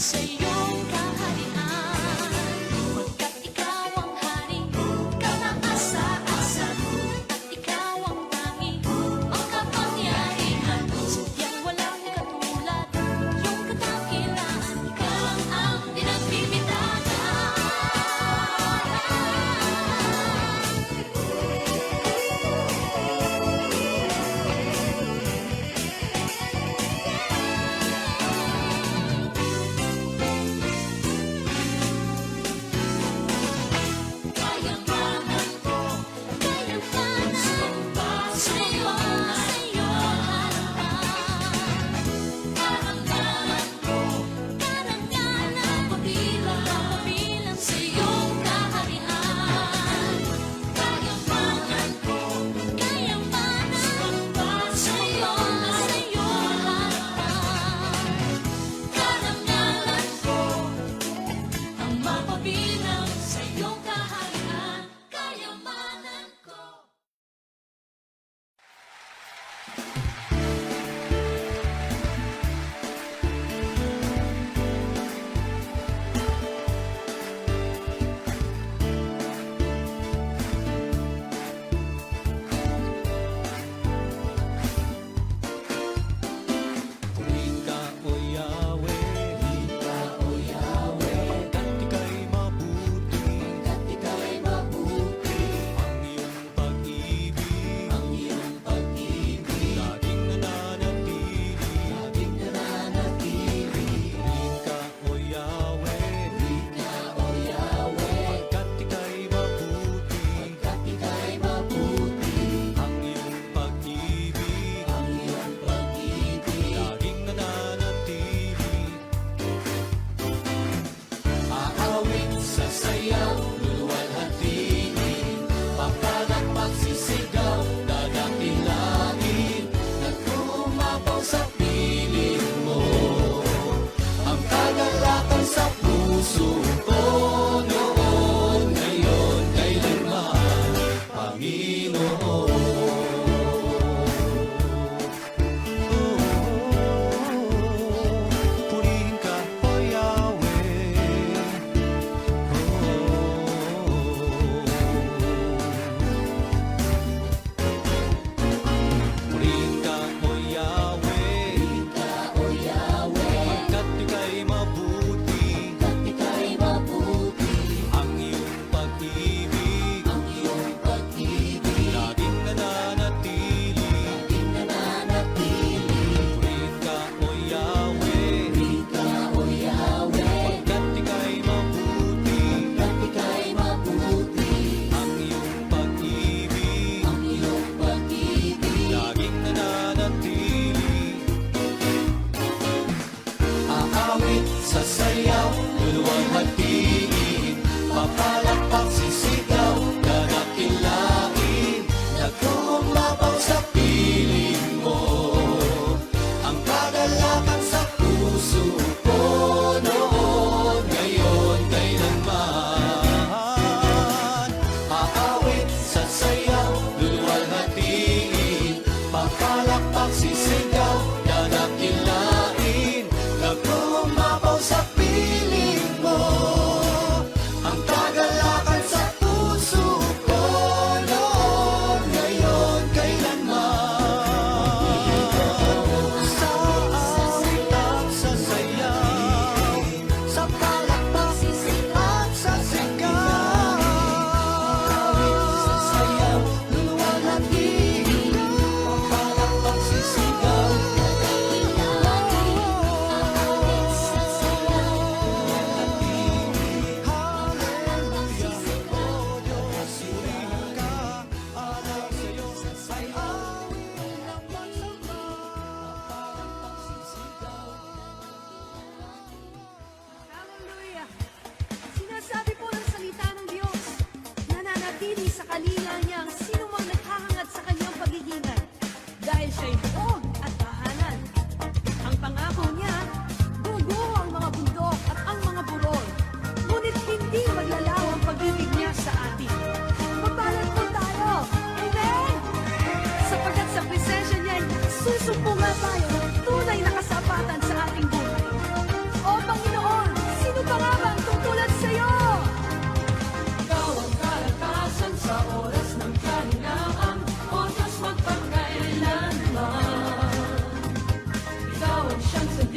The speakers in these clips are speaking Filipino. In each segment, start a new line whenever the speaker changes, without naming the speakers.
sa iyong kaharian. Pagkat ikaw ang hari, kataas-taasan, at ikaw ang tanging makapangyarihan. Sadyang walang katulad, iyong kadakilaan, ikaw lang ang pinagbibitagan.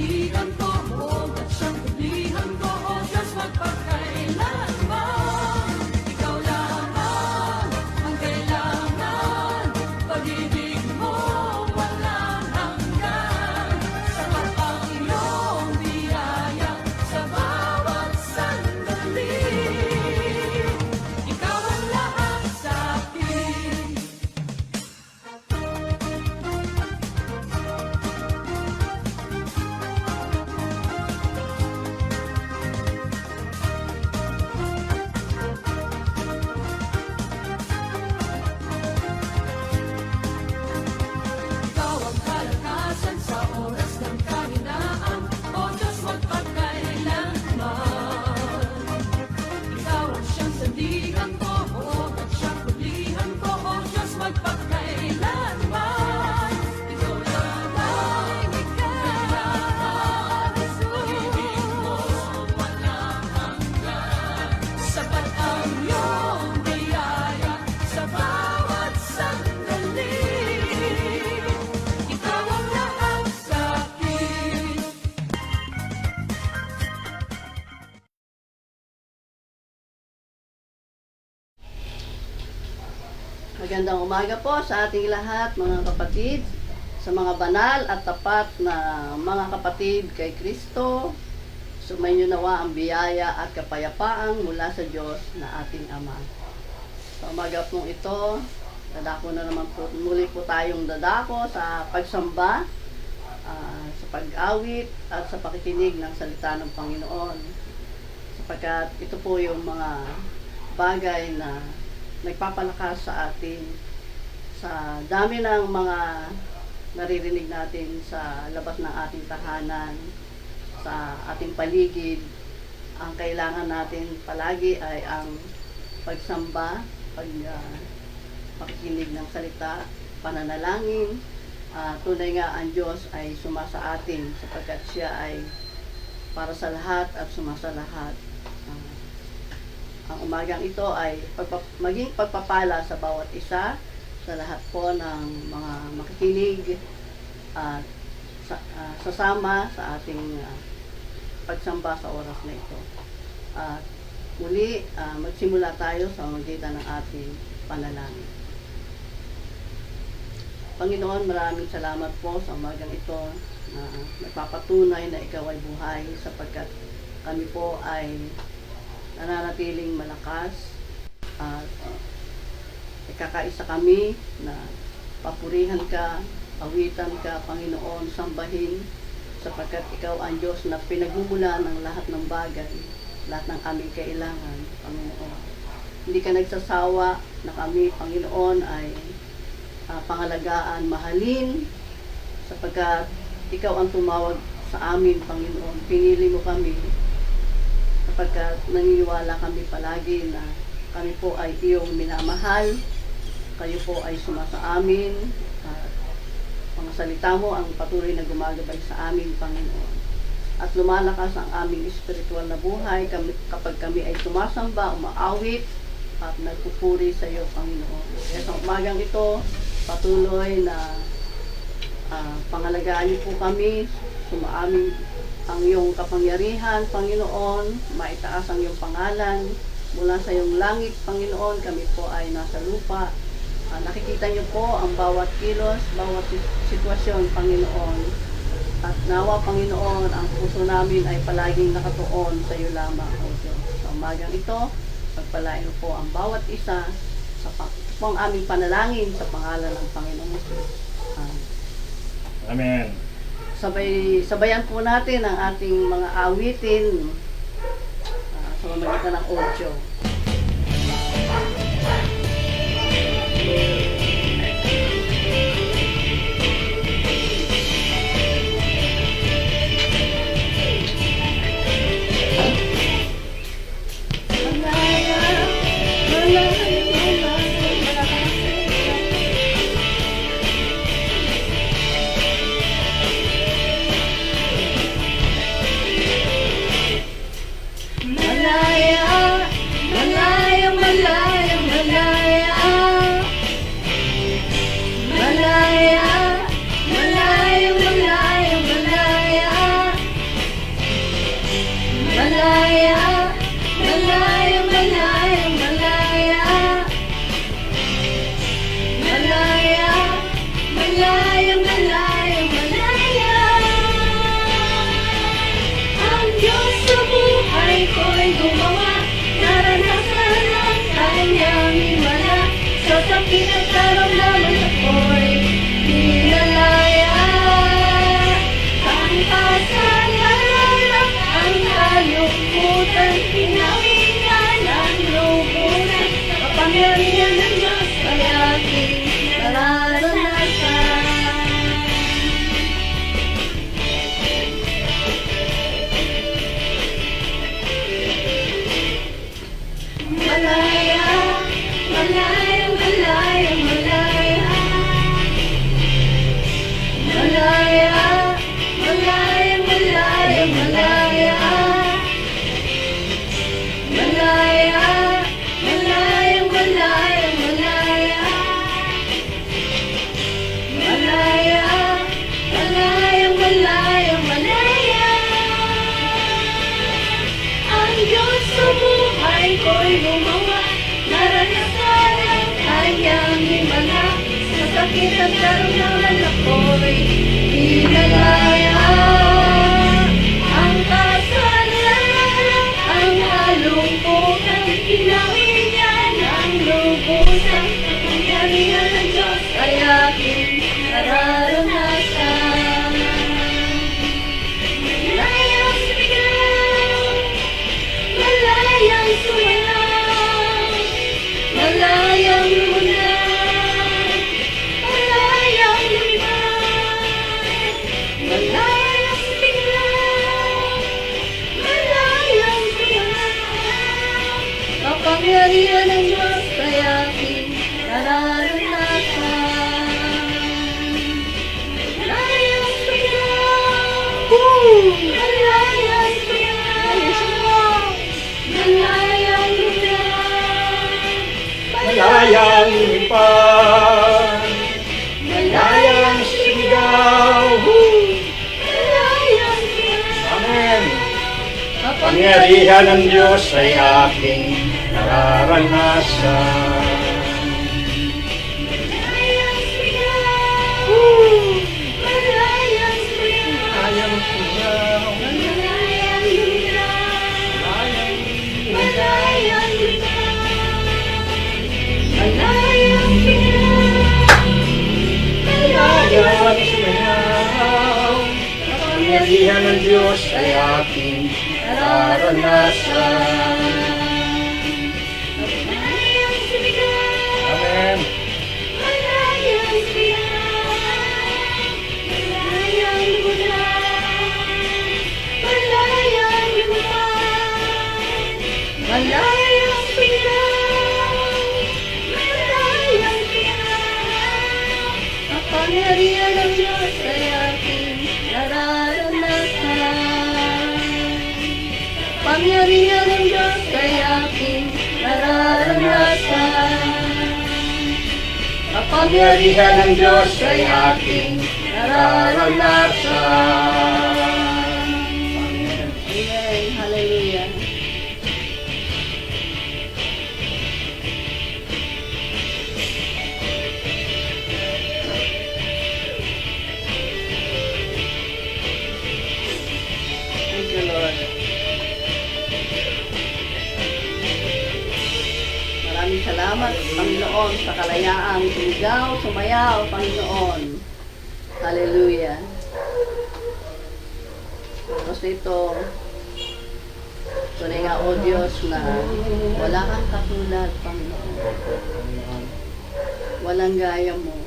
sandigan ko, buong at siyang tublihan ko, O Diyos magpakailanman. Ikaw lamang ang kailangan, pag-ibig mo walang hanggan. Sapat ang iyong biyaya sa bawat sandali. Ikaw ang lahat sa akin. Ikaw ang kalakasan sa oras ng kahinaan, O Diyos magpakailanman. Ikaw ang siyang sandigan ko, buong at siyang tublihan ko, O Diyos magpakailanman. Ikaw lamang ang kailangan, pag-ibig mo walang hanggan. Sapat ang iyong biyaya sa bawat sandali. Ikaw ang lahat sa akin.
Magandang umaga po sa ating lahat mga kapatid, sa mga banal at tapat na mga kapatid kay Kristo. Sumainyo nawa ang biyaya at kapayapaang mula sa Diyos na ating Ama. Sa umaga pong ito, dadako na naman po, muli po tayong dadako sa pagsamba, sa pag-awit at sa pakikinig ng salita ng Panginoon. Sapagkat ito po yung mga bagay na nagpapalakas sa atin sa dami ng mga naririnig natin sa labas ng ating tahanan, sa ating paligid. Ang kailangan natin palagi ay ang pagsamba, pakikinig ng salita, pananalangin. Tunay nga ang Diyos ay sumasa atin sapagkat siya ay para sa lahat at sumasa lahat. Ang umagang ito ay maging pagpapala sa bawat isa, sa lahat po ng mga makikinig at sasama sa ating pagsamba sa oras na ito. At muli, magsimula tayo sa magitan ng ating panalangin. Panginoon, maraming salamat po sa umagang ito na nagpapatunay na ikaw ay buhay sapagkat kami po ay nananatiling malakas at ikakaisa kami na papurihan ka, awitan ka, Panginoon, sambahin sapagkat ikaw ang Diyos na pinagmumula ng lahat ng bagay, lahat ng aming kailangan, Panginoon. Hindi ka nagsasawa na kami, Panginoon, ay pangalagaan, mahalin sapagkat ikaw ang tumawag sa amin, Panginoon. Pinili mo kami sapagkat naniniwala kami palagi na kami po ay iyong minamahal, kayo po ay sumasa amin, at mga salita mo ang patuloy na gumagabay sa amin, Panginoon. At lumalakas ang aming espiritual na buhay kapag kami ay sumasamba, umaawit, at nagpupuri sa iyo, Panginoon. Kaya sa umagang ito, patuloy na pangalagaan niyo po kami, sumaamin ang iyong kapangyarihan, Panginoon, maitaas ang iyong pangalan, mula sa iyong langit, Panginoon, kami po ay nasa lupa. Nakikita niyo po ang bawat kilos, bawat sitwasyon, Panginoon. At nawa, Panginoon, ang puso namin ay palaging nakatuon sa iyo lamang, O Diyos. Sa umagang ito, pagpalain po ang bawat isa sa po ang aming panalangin sa pangalan ng Panginoon Jesus.
Amen.
Sabayan po natin ang ating mga awitin sa pamamagitan ng audio. sakit at karamdaman ako'y hinalaya. Ang kasalanan, ang kalungkutan, pinawinan ang lubusan. Kapangyarihan ng Diyos ay aking nararanasan. Malaya, malaya, malaya, malaya. Malaya, malaya, malaya, malaya. Malaya, malaya, malaya, malaya. Malaya, malaya, malaya, malaya. Ang Diyos sa buhay ko'y gumawa, naranasan ang kanyang himala. Sa sakit at karamdaman ako'y hinalaya. Ang kasalanan, ang kalungkutan, pinawinan ang lubusan. Kapangyarihan ng Diyos ay aking nararanasan. Malayang sumigaw, malayang sumayaw, malayang lumunay, malayang lumipad, malayang sumigaw, malayang sumayaw. Kapangyarihan ng Diyos ay aking nararanasan. Malayang sumigaw, malayang sumayaw, malayang lumipad,
Malayang lumipad, malayang sumigaw.
malayang sumayaw.
Amen. Pangyarihan ng Diyos ay aking nararanasan.
Malayang sumigaw, malayang sumayaw,
Malayang sumigaw,
malayang lumipad,
malayang
malayang lumipad, malayang sumayaw, malayang
sumigaw. Pangyarihan ng Diyos ay aking nararanasan.
malayang sumigaw.
Amen.
Malayang sumigaw, malayang lumulad, malayang lumipad, malayang sumigaw, malayang sumigaw. Kapangyarihan ng Diyos ay aking nararanasan. Kapangyarihan ng Diyos ay aking nararanasan.
Kapangyarihan ng Diyos ay aking nararanasan.
Amen. Hallelujah. Thank you, Lord. Maraming salamat, Panginoon, sa kalayaang sumigaw, sumayaw, Panginoon. Hallelujah. Tapos ito, tunay nga, O Diyos, na wala kang katulad, Panginoon. Walang gaya mo.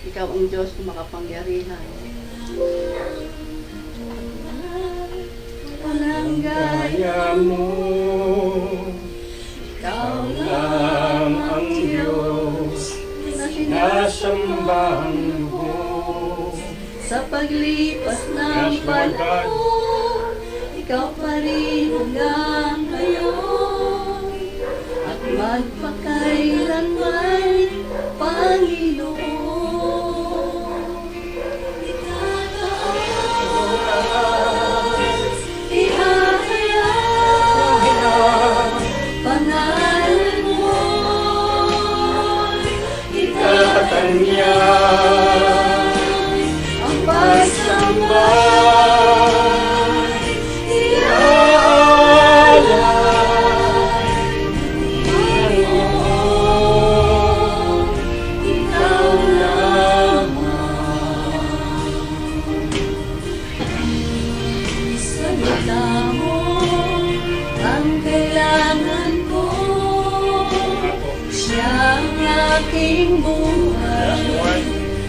Ikaw ang Diyos na makapangyarihan. Walang gaya
Kaya mo,
ikaw
lang ang Diyos
na
nasambahan mo.
sa paglipas ng
Yes, Lord God.
panahon, ikaw pa rin hanggang ngayon at magpakailanman, Panginoon. Itataas, ihahayag, pangalan mo,
Tatanyag
ang pagsamba,
Iaalay, Panginoon.
aking buhay,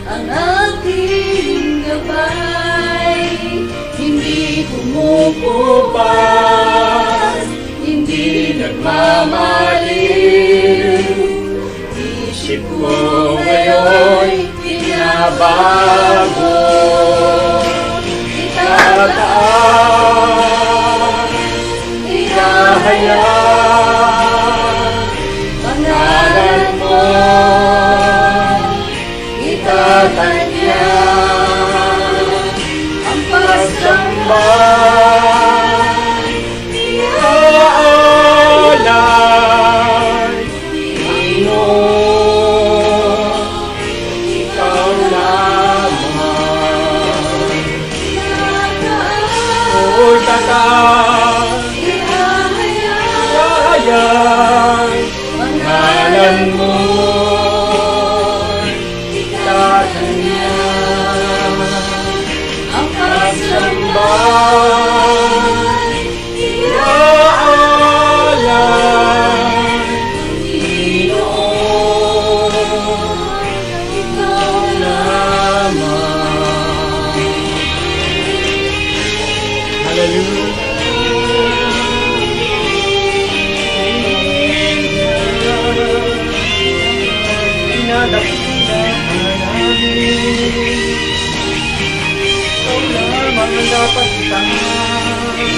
ang aking gabay. Hindi kumukupas, hindi nagmamaliw. Isip ko ngayon'y binabago. Itataas, ihahayag, pangalan mo, itatanyag, ang pagsamba, iaalay, Panginoon, ikaw lamang. O'y tatas, ihahayag, pangalan mo, itatanyag, ang pagsamba, iaalay, Panginoon, ikaw lamang. Hallelujah. Pinadakilan namin, ikaw lamang ang dapat itangan.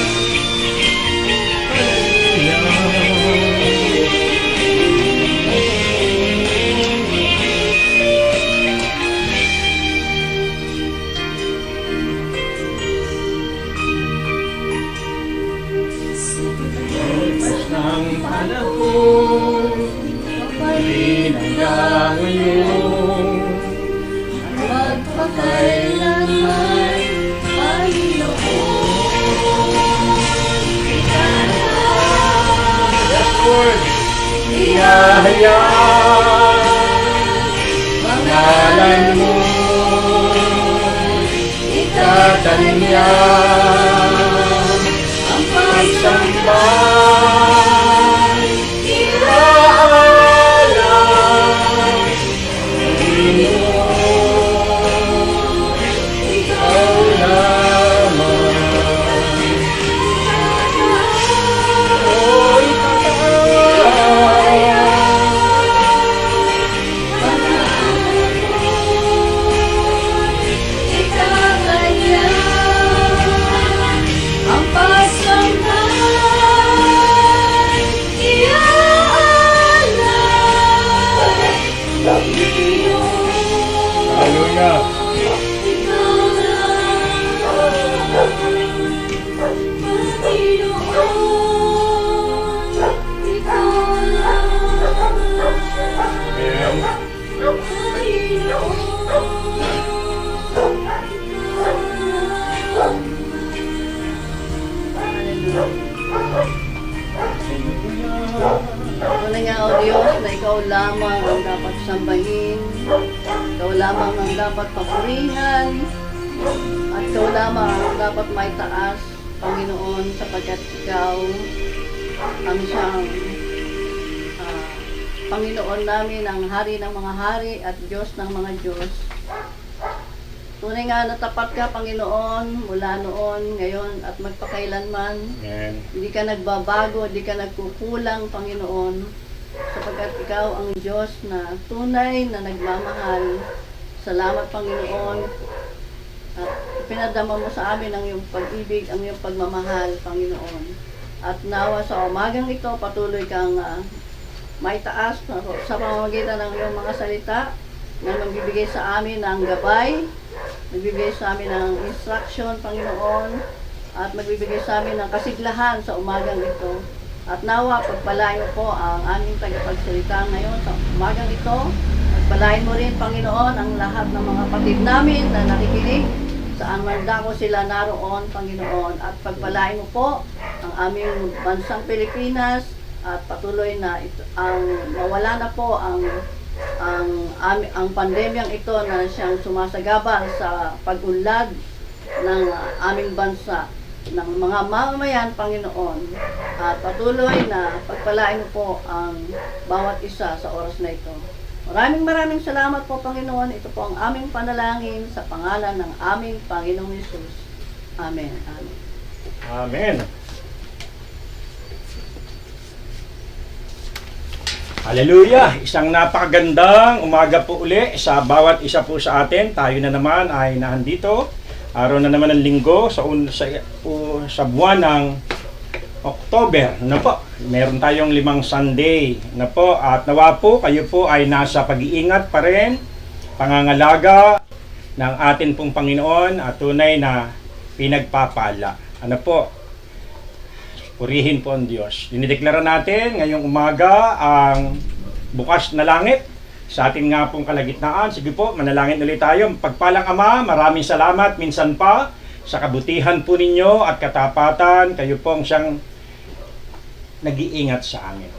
Lipas ng panahon, rin hanggang ngayon, magpakailanman, Panginoon. Yes, Lord. Ihahayag, pangalan mo, itatanyag, ang pagsamba, iaalay, Panginoon, ikaw lamang. O'y Hallelujah. Amen. Tunay nga, O Diyos, na ikaw lamang ang dapat sambahin, ikaw lamang ang dapat papurihan, at ikaw lamang ang dapat maitaas, Panginoon, sapagkat ikaw ang siyang Panginoon namin, ang Hari ng mga hari at Diyos ng mga Diyos. Tunay nga na tapat ka, Panginoon, mula noon, ngayon, at magpakailanman.
Amen.
Hindi ka nagbabago, hindi ka nagkukulang, Panginoon, sapagkat ikaw ang Diyos na tunay na nagmamahal. Salamat, Panginoon, at pinadama mo sa amin ang iyong pag-ibig, ang iyong pagmamahal, Panginoon. At nawa sa umagang ito, patuloy kang maitaas sa pamamagitan ng iyong mga salita na magbibigay sa amin ng gabay, magbibigay sa amin ng instruction, Panginoon, at magbibigay sa amin ng kasiglahan sa umagang ito. At nawa, pagpalain mo po ang aming tagapagsalita ngayon sa umagang ito. Pagpalain mo rin, Panginoon, ang lahat ng mga kapatid namin na nakikinig saan man dako sila naroon, Panginoon. At pagpalain mo po ang aming bansang Pilipinas at patuloy na ang mawala na po ang pandemyang ito na siyang sumasagabal sa pag-unlad ng aming bansa, ng mga mamamayan, Panginoon. At patuloy na pagpalain mo po ang bawat isa sa oras na ito. Maraming salamat po, Panginoon. Ito po ang aming panalangin sa pangalan ng aming Panginoong Hesus. Amen. Amen.
Amen. Hallelujah! Isang napakagandang umaga po uli sa bawat isa po sa atin. Tayo na naman ay nandito. Araw na naman ng linggo sa buwan ng October. Na po, meron tayong 5 Sunday na po. At nawa po, kayo po ay nasa pag-iingat pa rin, pangangalaga ng atin pong Panginoon at tunay na pinagpapala. Ano po? Purihin po ang Diyos. Dinideklara natin ngayong umaga ang bukas na langit sa ating nga pong kalagitnaan. Sige po, manalangin ulit tayo. Pagpalang Ama, maraming salamat minsan pa sa kabutihan po ninyo at katapatan. Kayo po ang siyang nag-iingat sa amin.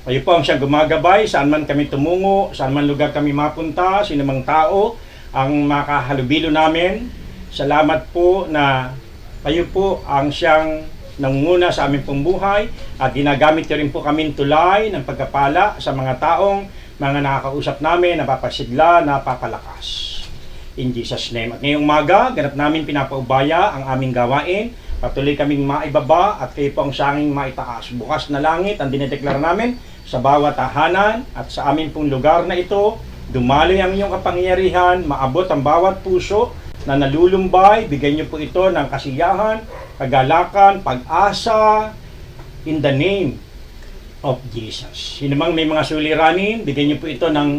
Kayo po ang siyang gumagabay saan man kami tumungo, saan man lugar kami mapunta, sinumang tao ang makahalubilo namin. Salamat po na kayo po ang siyang nangunguna sa aming pong buhay at ginagamit nyo rin po kami tulay ng pagkapala sa mga taong mga nakakausap namin, napapasigla, napapalakas. In Jesus' name. At ngayong umaga, ganap namin pinapaubaya ang aming gawain. Patuloy kaming maibaba at kayo po ang sanging maitaas. Bukas na langit ang dinedeklara namin sa bawat tahanan at sa amin pong lugar na ito. Dumaloy ang inyong kapangyarihan, maabot ang bawat puso na nalulumbay. Bigyan niyo po ito ng kasiyahan, kagalakan, pag-asa, in the name of Jesus. Sino mang may mga suliranin, bigyan niyo po ito ng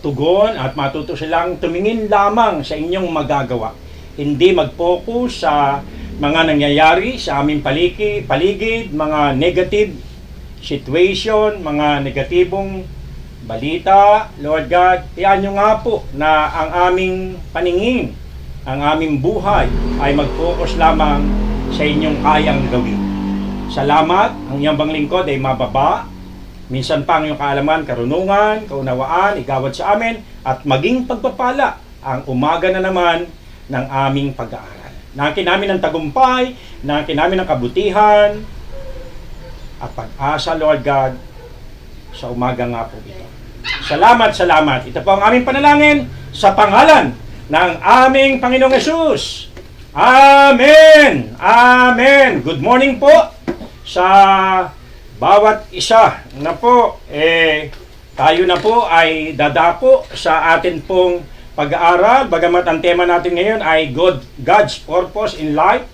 tugon at matuto silang tumingin lamang sa inyong magagawa. Hindi mag-focus sa mga nangyayari sa aming paligid, mga negative situation, mga negatibong balita. Lord God, iyan nyo nga po na ang aming paningin, ang aming buhay ay mag-focus lamang sa inyong kayang gawin. Salamat, ang iyong bang lingkod ay mababa. Minsan pa ang iyong kaalaman, karunungan, kaunawaan, igawad sa amin, at maging pagpapala ang umaga na naman ng aming pag-aaral. Nangkin namin ng tagumpay, nangkin namin ng kabutihan, at pag-asa, Lord God, sa umaga nga po ito. Salamat, salamat. Ito po ang aming panalangin sa pangalan ng aming Panginoong Hesus. Amen! Amen! Good morning po sa bawat isa na po. Tayo na po ay dadako sa atin pong pag-aaral. Bagamat ang tema natin ngayon ay God's purpose in life.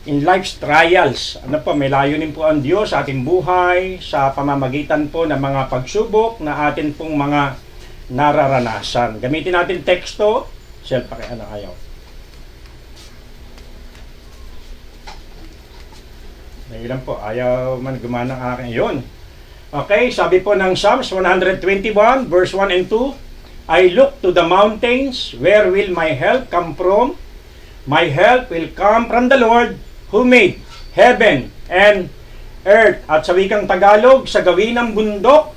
In life's trials. Ano po, may layunin po ang Diyos sa ating buhay sa pamamagitan po ng mga pagsubok na atin pong mga nararanasan. Gamitin natin teksto. Pakiano kayo. Ilan po, ayaw man gumana ang akin. Yun. Okay, sabi po ng Psalms 121, verse 1 and 2, I look to the mountains, where will my help come from? My help will come from the Lord, who made heaven and earth. At sa wikang Tagalog, sa gawin ng bundok,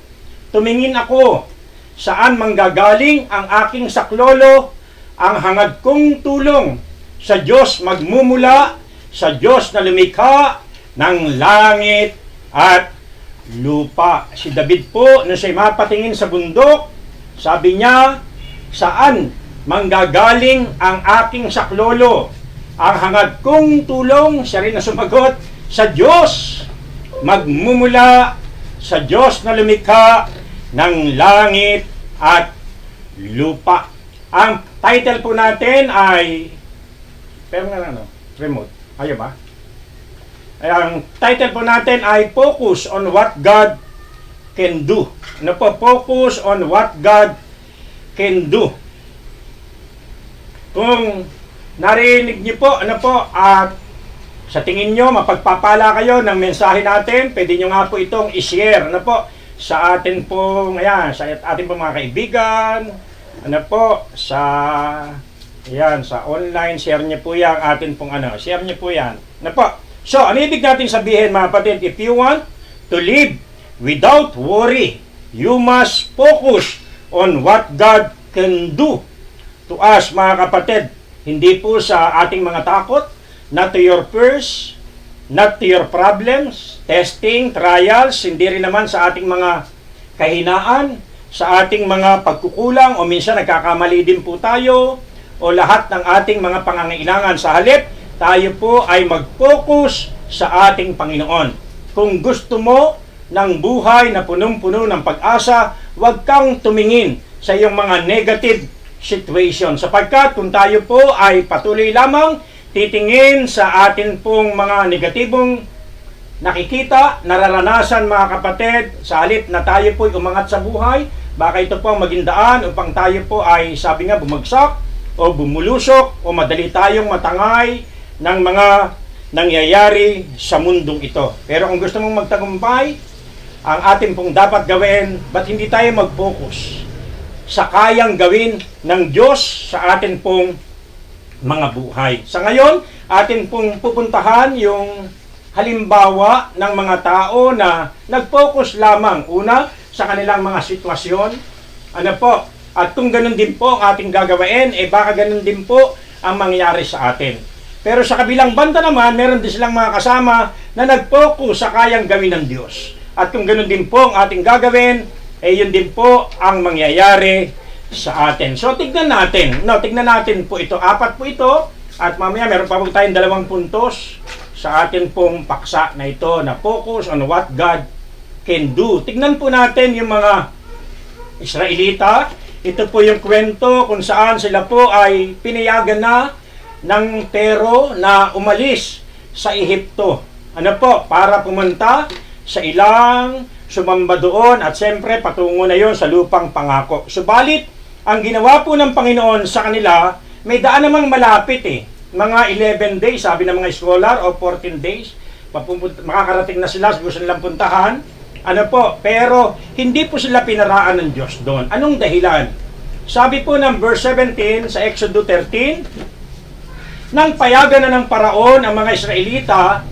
tumingin ako, saan manggagaling ang aking saklolo, ang hangad kong tulong, sa Diyos magmumula, sa Diyos na lumikha ng langit at lupa. Si David po, na siya'y mapatingin sa bundok, sabi niya, saan manggagaling ang aking saklolo? Ang hangad kong tulong, siya rin na sumagot, sa Diyos magmumula, sa Diyos na lumikha ng langit at lupa. Ang title po natin ay, pero nga remote, ayaw ba? Ang title po natin ay Focus on What God Can Do. Ano po? Focus on what God can do. Kung narinig niyo po, ano po, at sa tingin nyo, mapagpapala kayo ng mensahe natin, pwede nyo nga po itong i-share, ano po, sa atin pong, ayan, sa atin pong mga kaibigan, ano po, sa online, share nyo po yan, atin pong share nyo po yan. Ano po? So, ano ibig natin sabihin mga kapatid? If you want to live without worry, you must focus on what God can do to us mga kapatid. Hindi po sa ating mga takot, not to your fears, not to your problems, testing, trials, hindi rin naman sa ating mga kahinaan, sa ating mga pagkukulang o minsan nagkakamali din po tayo o lahat ng ating mga pangangailangan. Sa halip, tayo po ay mag-focus sa ating Panginoon. Kung gusto mo ng buhay na punong-puno ng pag-asa, huwag kang tumingin sa iyong mga negative situation. Sapagkat kung tayo po ay patuloy lamang titingin sa atin pong mga negatibong nakikita, nararanasan mga kapatid, sa halip na tayo po ay umangat sa buhay, baka ito po ang maging daan upang tayo po ay, sabi nga, bumagsak o bumulusok o madali tayong matangay ng mga nangyayari sa mundong ito. Pero kung gusto mong magtagumpay, ang atin pong dapat gawin, ba't hindi tayo mag-focus sa kayang gawin ng Diyos sa atin pong mga buhay. Sa ngayon, atin pong pupuntahan yung halimbawa ng mga tao na nag-focus lamang una sa kanilang mga sitwasyon. Ano po? At kung ganun din po ang ating gagawin, baka ganun din po ang mangyari sa atin. Pero sa kabilang banda naman, meron din silang mga kasama na nag-focus sa kayang gawin ng Diyos. At kung ganun din po ang ating gagawin, yun din po ang mangyayari sa atin. So tignan natin. Tignan natin po ito. 4 po ito. At mamaya meron pa po tayong 2 puntos sa atin pong paksa na ito na focus on what God can do. Tignan po natin yung mga Israelita. Ito po yung kwento kung saan sila po ay pinayagan na ng Pero na umalis sa Ehipto. Ano po? Para pumunta sa ilang sumamba doon at siyempre patungo na yon sa lupang pangako. Subalit, ang ginawa po ng Panginoon sa kanila, may daan namang malapit mga 11 days, sabi ng mga scholar, o 14 days, makakarating na sila, gusto nilang puntahan. Ano po, pero hindi po sila pinaraan ng Diyos doon. Anong dahilan? Sabi po ng verse 17 sa Exodus 13, nang payagan na ng Paraon ang mga Israelita,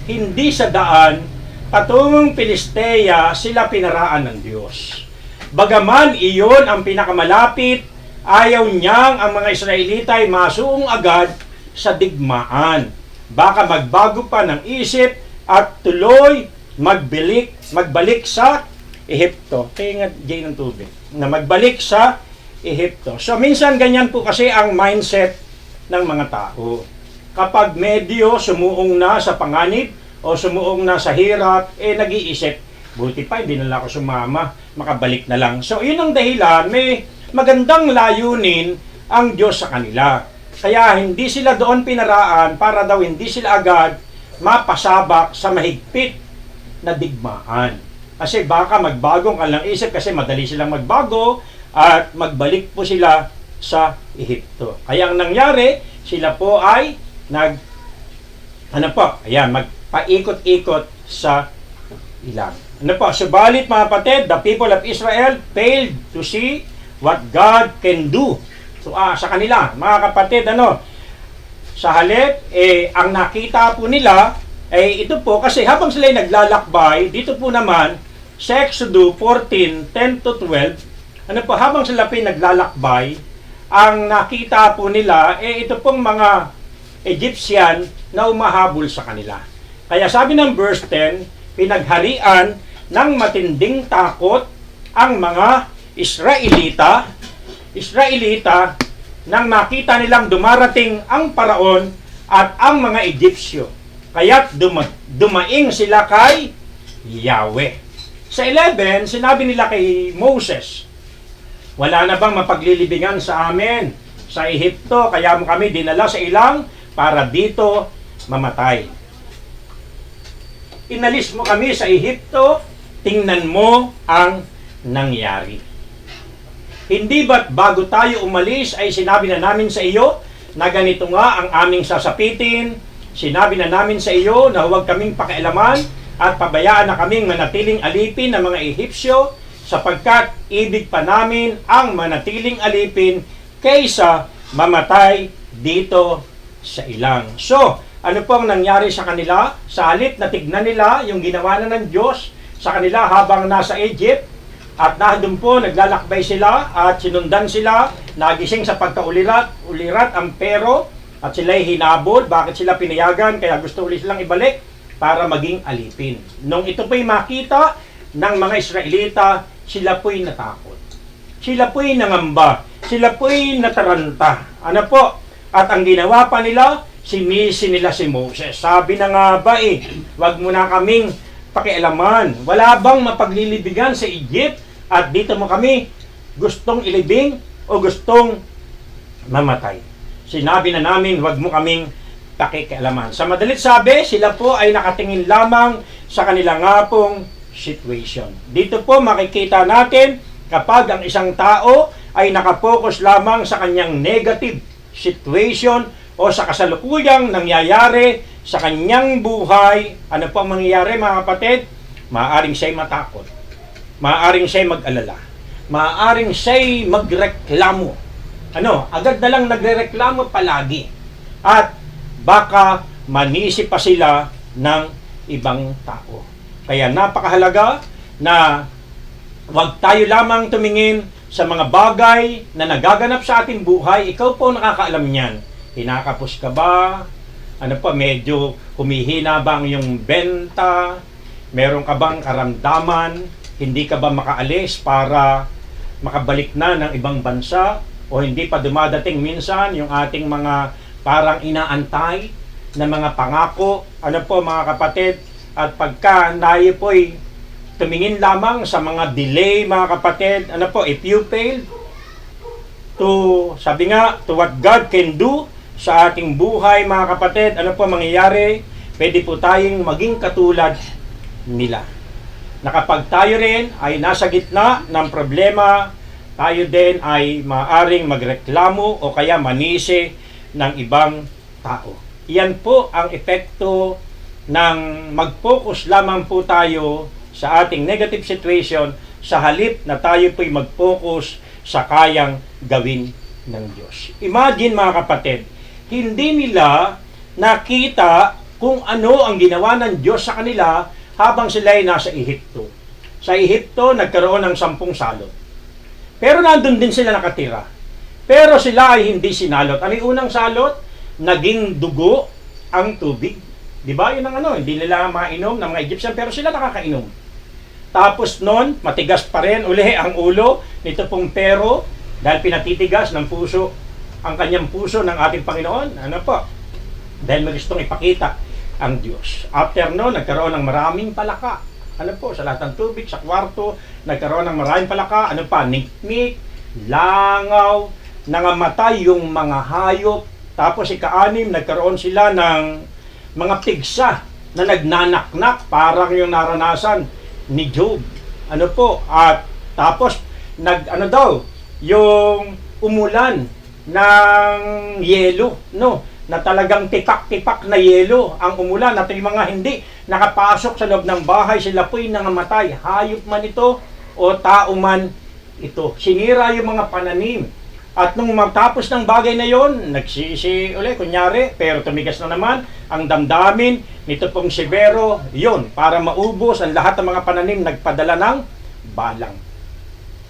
hindi sa daan, patungong Pilistea sila pinaraan ng Diyos. Bagaman iyon ang pinakamalapit, ayaw niyang ang mga Israelita ay masuong agad sa digmaan. Baka magbago pa ng isip at tuloy magbalik sa Ehipto. Kaya nga, Jay ng tubig. Na magbalik sa Ehipto. So, minsan ganyan po kasi ang mindset ng mga tao. Kapag medyo sumuong na sa panganib o sumuong na sa hirap, nag-iisip, buti pa, hindi na lang ako sumama, makabalik na lang. So, yun ang dahilan, may magandang layunin ang Diyos sa kanila. Kaya hindi sila doon pinaraan para daw hindi sila agad mapasabak sa mahigpit na digmaan. Kasi baka magbagong kanilang isip kasi madali silang magbago at magbalik po sila sa Ehipto. Kaya ang nangyari, sila po ay magpaikot-ikot sa ilang. Subalit mga kapatid, the people of Israel failed to see what God can do. So, sa kanila, mga kapatid, sa halip, ang nakita po nila, ito po, kasi habang sila naglalakbay, dito po naman, sa Exodus 14, 10 to 12, habang sila naglalakbay, ang nakita po nila, ito pong mga Egyptian na umahabol sa kanila. Kaya sabi ng verse 10, pinagharian ng matinding takot ang mga Israelita nang makita nilang dumarating ang Paraon at ang mga Egyptyo. Kaya't dumaing sila kay Yahweh. Sa 11, sinabi nila kay Moses, wala na bang mapaglilibingan sa amin sa Ehipto, kaya mo kami dinala sa ilang para dito mamatay. Inalis mo kami sa Ehipto, tingnan mo ang nangyari. Hindi ba't bago tayo umalis ay sinabi na namin sa iyo na ganito nga ang aming sasapitin? Sinabi na namin sa iyo na huwag kaming pakialaman at pabayaan na kaming manatiling alipin ng mga Ehipsyo sapagkat ibig pa namin ang manatiling alipin kaysa mamatay dito sa ilang. So, ano po ang nangyari sa kanila? Sa halip na tignan nila yung ginawa na ng Diyos sa kanila habang nasa Egypt, at nandun po, naglalakbay sila at sinundan sila, nagising sa pagkaulirat ang Pero at sila'y hinabol. Bakit sila pinayagan? Kaya gusto ulit silang ibalik para maging alipin. Nung ito po'y makita ng mga Israelita, sila po'y natakot. Sila po'y nangamba. Sila po'y nataranta. Ano po? At ang ginawa pa nila, sinisi nila si Moses. Sabi na nga ba wag mo na kaming pakialaman. Wala bang mapaglilibigan sa Egypt? At dito mo kami gustong ilibing o gustong mamatay. Sinabi na namin, wag mo kaming pakikialaman. Sa madalit sabi, sila po ay nakatingin lamang sa kanilang ngapong situation. Dito po makikita natin kapag ang isang tao ay nakapokus lamang sa kanyang negative situation o sa kasalukuyang nangyayari sa kanyang buhay, ano po ang mangyayari mga kapatid? Maaaring siya'y matakot. Maaaring siya'y mag-alala. Maaaring siya'y magreklamo. Agad na lang nagrereklamo palagi. At baka manisi pa sila ng ibang tao. Kaya napakahalaga na wag tayo lamang tumingin sa mga bagay na nagaganap sa ating buhay. Ikaw po nakakaalam niyan. Kinakapos ka ba? Medyo humihina ba ang iyong benta? Meron ka bang karamdaman? Hindi ka ba makaalis para makabalik na ng ibang bansa? O hindi pa dumadating minsan yung ating mga parang inaantay na mga pangako? Mga kapatid? At pagka tayo po'y tumingin lamang sa mga delay, mga kapatid, if you fail to what God can do sa ating buhay, mga kapatid, mangyayari? Pwede po tayong maging katulad nila. Na kapag tayo rin ay nasa gitna ng problema, tayo din ay maaaring magreklamo o kaya manisi ng ibang tao. Iyan po ang epekto ng mag-focus lamang po tayo sa ating negative situation sa halip na tayo po'y mag-focus sa kayang gawin ng Diyos. Imagine mga kapatid, hindi nila nakita kung ano ang ginawa ng Diyos sa kanila habang sila ay nasa Ehipto. Sa Ehipto, nagkaroon ng 10 salot. Pero nandun din sila nakatira. Pero sila ay hindi sinalot. Ano yung unang salot? Naging dugo ang tubig. Di ba? Yun ang hindi nila mainom ng mga Egyptian, pero sila nakakainom. Tapos nun, matigas pa rin uli ang ulo nito pong Pero dahil pinatitigas ng puso ang kanyang puso ng ating Panginoon. Dahil may gustong ipakita ang Diyos. After nun, nagkaroon ng maraming palaka. Sa lahat ng tubig, sa kwarto, nagkaroon ng maraming palaka. Niknik, langaw, nangamatay yung mga hayop. Tapos ika-6, nagkaroon sila ng mga pigsa na nagnanaknak, parang yung naranasan ni Job. At tapos yung umulan ng yelo, na talagang tipak-tipak na yelo ang umulan at yung mga hindi nakapasok sa loob ng bahay, sila po'y nangamatay. Hayop man ito o tao man ito. Sinira yung mga pananim. At nung matapos ng bagay na yon, nagsisi ulit, kunyari, pero tumigas na naman ang damdamin nito pong Severo, yon, para maubos ang lahat ng mga pananim, nagpadala ng balang.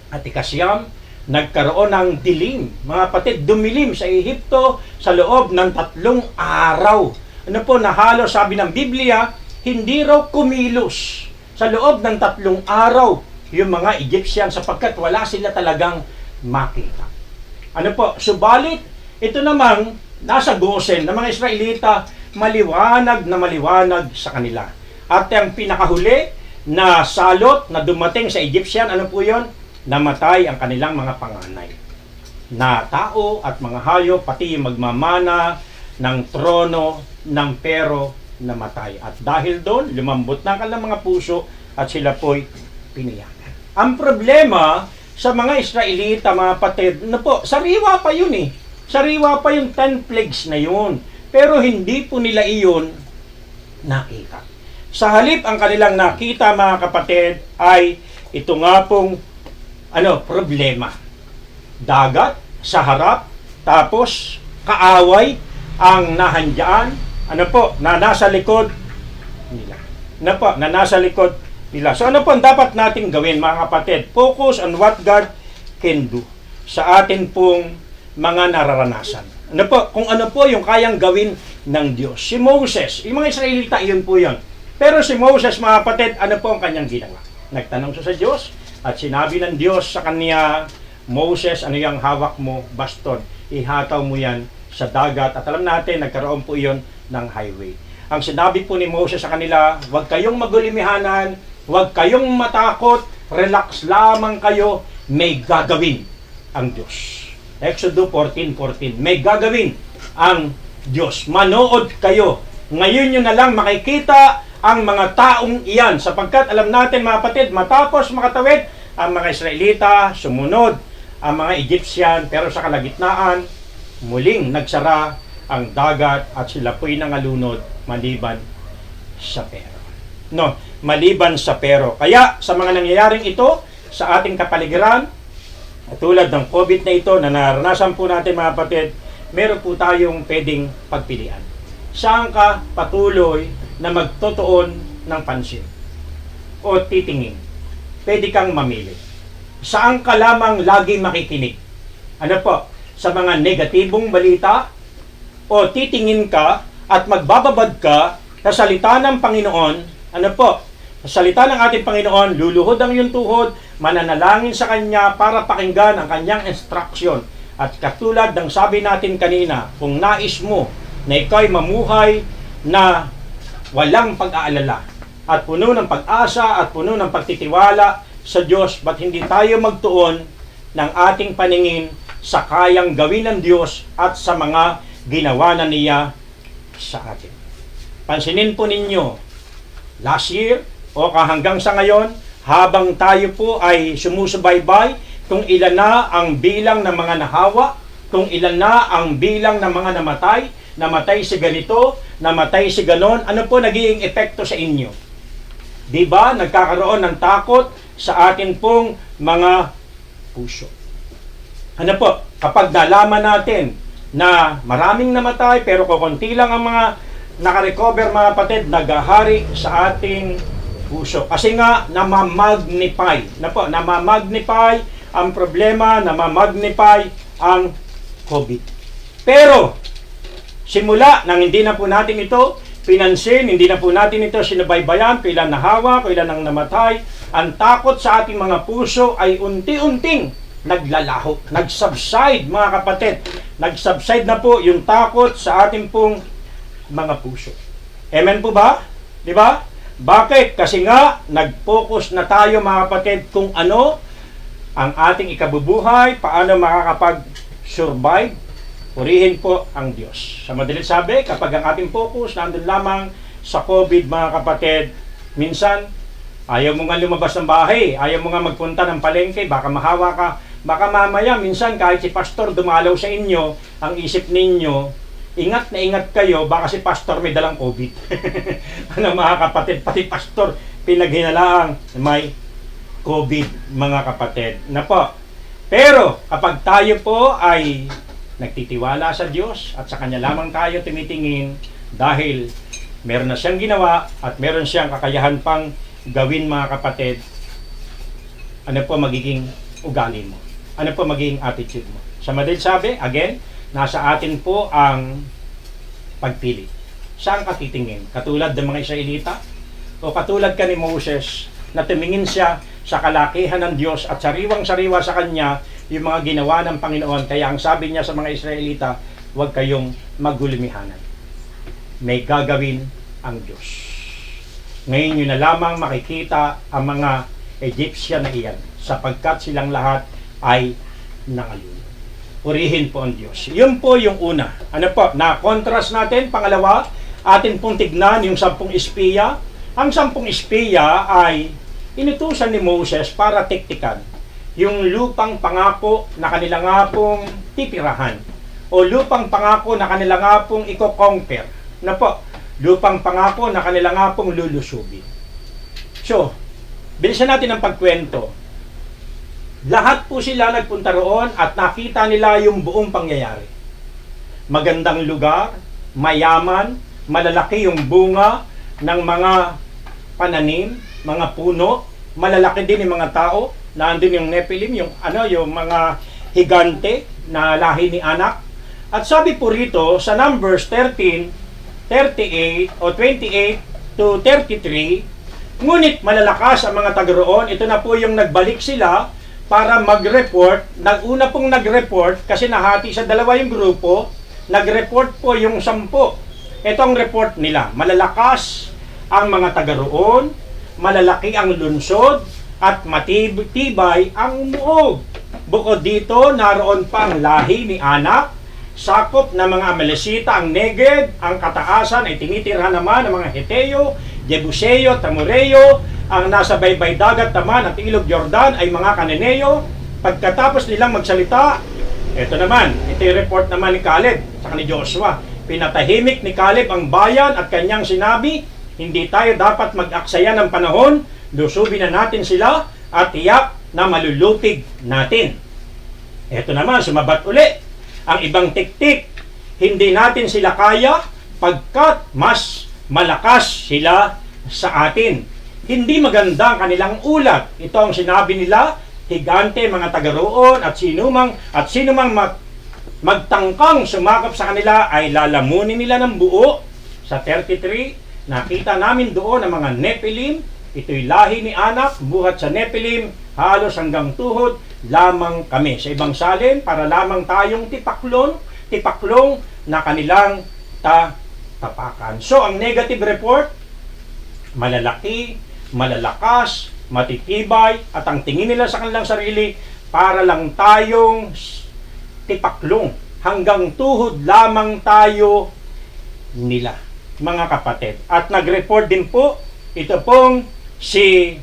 At ikasyam, nagkaroon ng dilim. Mga kapatid, dumilim sa Ehipto sa loob ng 3 araw. Na halos, sabi ng Biblia, hindi raw kumilos sa loob ng 3 araw yung mga Egyptian sapagkat wala sila talagang makita. Subalit, ito namang nasa Gosen ng mga Israelita, maliwanag na maliwanag sa kanila. At ang pinakahuli na salot na dumating sa Egyptian, yun? Namatay ang kanilang mga panganay. Na tao at mga hayop, pati yung magmamana ng trono ng Pero namatay. At dahil doon, lumambot na ang kanilang mga puso at sila po'y piniyakan. Ang problema sa mga Israelita, mga patid, sariwa pa yun Sariwa pa yung 10 plagues na yun. Pero hindi po nila iyon nakita. Sa halip, ang kanilang nakita, mga kapatid, ay ito nga pong problema. Dagat sa harap, tapos kaaway ang nahandyan, na nasa likod nila. Na nasa likod nila. So ang dapat nating gawin, mga kapatid? Focus on what God can do sa atin pong mga nararanasan. Kung ano po yung kayang gawin ng Diyos. Si Moses, yung mga Israelita, iyon po yun. Pero si Moses, mga kapatid, ano po ang kanyang ginawa? Nagtanong siya sa Diyos at sinabi ng Diyos sa kanya, Moses, ano yung hawak mo? Baston. Ihataw mo yan sa dagat. At alam natin, nagkaroon po iyon ng highway. Ang sinabi po ni Moses sa kanila, huwag kayong magulimihanan, huwag kayong matakot, relax lamang kayo, may gagawin ang Diyos. Exodus 14:14, may gagawin ang Diyos. Manood kayo. Ngayon nyo na lang makikita ang mga taong iyan, sapagkat alam natin mga kapatid, matapos makatawid, ang mga Israelita sumunod, ang mga Egyptian, pero sa kalagitnaan, muling nagsara ang dagat at sila po'y nangalunod maliban sa pero. No, maliban sa pero. Kaya sa mga nangyayaring ito sa ating kapaligiran, tulad ng COVID na ito na naranasan po natin mga kapatid, meron po tayong pwedeng pagpilian. Saan ka patuloy na magtutuon ng pansin o titingin? Pwede kang mamili. Saan ka lamang lagi makikinig? Ano po? Sa mga negatibong balita? O titingin ka at magbababad ka sa salita ng Panginoon? Ano po? Sa salita ng ating Panginoon, luluhod ang iyong tuhod, mananalangin sa Kanya para pakinggan ang Kanyang instruction. At katulad ng sabi natin kanina, kung nais mo na ikaw'y mamuhay na walang pag-aalala at puno ng pag-asa at puno ng pagtitiwala sa Diyos, ba't hindi tayo magtuon ng ating paningin sa kayang gawin ng Diyos at sa mga ginawa na niya sa atin? Pansinin po ninyo, last year o hanggang sa ngayon, habang tayo po ay sumusubaybay kung ilan na ang bilang ng mga nahawa, kung ilan na ang bilang ng mga namatay si ganito, namatay si ganon, ano po naging epekto sa inyo? Diba, nagkakaroon ng takot sa atin pong mga puso. Ano po, kapag nalaman natin na maraming namatay pero kukunti lang ang mga nakarecover mga kapatid, naghahari sa ating puso. Kasi nga, namamagnify. Namamagnify ang problema, namamagnify ang COVID. Pero, simula nang hindi na po natin ito pinansin, hindi na po natin ito sinubaybayan, kung ilan nahawa, kung ilan ang namatay, ang takot sa ating mga puso ay unti-unting naglalaho. Nag-subside mga kapatid. Nag-subside na po yung takot sa ating pong mga puso. Amen po ba? Di ba? Bakit? Kasi nga, nag-focus na tayo mga kapatid kung ano ang ating ikabubuhay, paano makakapag-survive. Purihin po ang Diyos. Sa madalit sabi, kapag ang ating focus nandun lamang sa COVID mga kapatid, minsan, ayaw mo nga lumabas ng bahay, ayaw mo nga magpunta ng palengke, baka mahawa ka, baka mamaya, minsan kahit si pastor dumalaw sa inyo, ang isip ninyo, ingat na ingat kayo, baka si pastor may dalang COVID. Ano mga kapatid, pati pastor, pinaghinalaang may COVID mga kapatid. Na po. Pero, kapag tayo po ay nagtitiwala sa Diyos at sa Kanya lamang tayo tumitingin dahil meron na siyang ginawa at meron siyang kakayahan pang gawin mga kapatid, ano po magiging ugali mo? Ano po magiging attitude mo? Sa madaling sabi, again, nasa atin po ang pagpili. Saan ka titingin? Katulad ng mga Israelita? O katulad ka ni Moses na tumingin siya sa kalakihan ng Diyos at sariwang-sariwa sa Kanya yung mga ginawa ng Panginoon. Kaya ang sabi niya sa mga Israelita, huwag kayong magulimihanan. May gagawin ang Diyos. Ngayon nyo na lamang makikita ang mga Egyptian na iyan, sapagkat silang lahat ay nangalunod. Purihin po ang Diyos. Yun po yung una. Ano po? Na-contrast natin. Pangalawa, atin pong tignan yung 10 espiya. Ang 10 espiya ay inutusan ni Moses para tiktikan yung lupang pangako na kanila nga pong titirahan o lupang pangako na kanila nga pong i-conquer. Na po, lupang pangako na kanila nga pong lulusubin. So, bilisan natin ang pagkwento. Lahat po sila nagpunta roon at nakita nila yung buong pangyayari. Magandang lugar, mayaman, malalaki yung bunga ng mga pananim, mga puno, malalaki din yung mga tao, nandun yung Nephilim, yung mga higante na lahi ni Anak. At sabi po rito sa Numbers 13, 38 o 28 to 33, Ngunit malalakas ang mga taga roon. Ito na po yung nagbalik sila para mag-report. Una pong nag-report, kasi nahati sa dalawa yung grupo, nag-report po yung 10. Ito ang report nila. Malalakas ang mga taga roon, malalaki ang lunsod, at matibay ang muog. Bukod dito, naroon pa ang lahi ni Anak, sakop na mga Amalesita ang Negev, ang kataasan ay tinitirhan naman ng mga Heteo, Jebuseo, Tamoreo, ang nasa baybay dagat naman at ilog Jordan ay mga Kananeo. Pagkatapos nilang magsalita, ito naman, ito yung report naman ni Caleb sa ni Joshua. Pinatahimik ni Caleb ang bayan at kanyang sinabi, hindi tayo dapat mag-aksaya ng panahon, lusubin na natin sila at tiyak na malulupig natin. Ito naman, sumabat uli. Ang ibang tiktik, hindi natin sila kaya pagkat mas malakas sila sa atin. Hindi maganda ang kanilang ulat. Ito ang sinabi nila, higante, mga taga roon at sinumang magtangkang sumakap sa kanila ay lalamunin nila ng buo. Sa 33, nakita namin doon ang mga Nephilim. Ito'y lahi ni Anak, buhat sa Nephilim, halos hanggang tuhod lamang kami. Sa ibang salin, para lamang tayong tipaklong na kanilang tapakan. So, ang negative report, malalaki, malalakas, matitibay, at ang tingin nila sa kanilang sarili, para lang tayong tipaklong. Hanggang tuhod lamang tayo nila, mga kapatid. At nag-report din po, ito pong si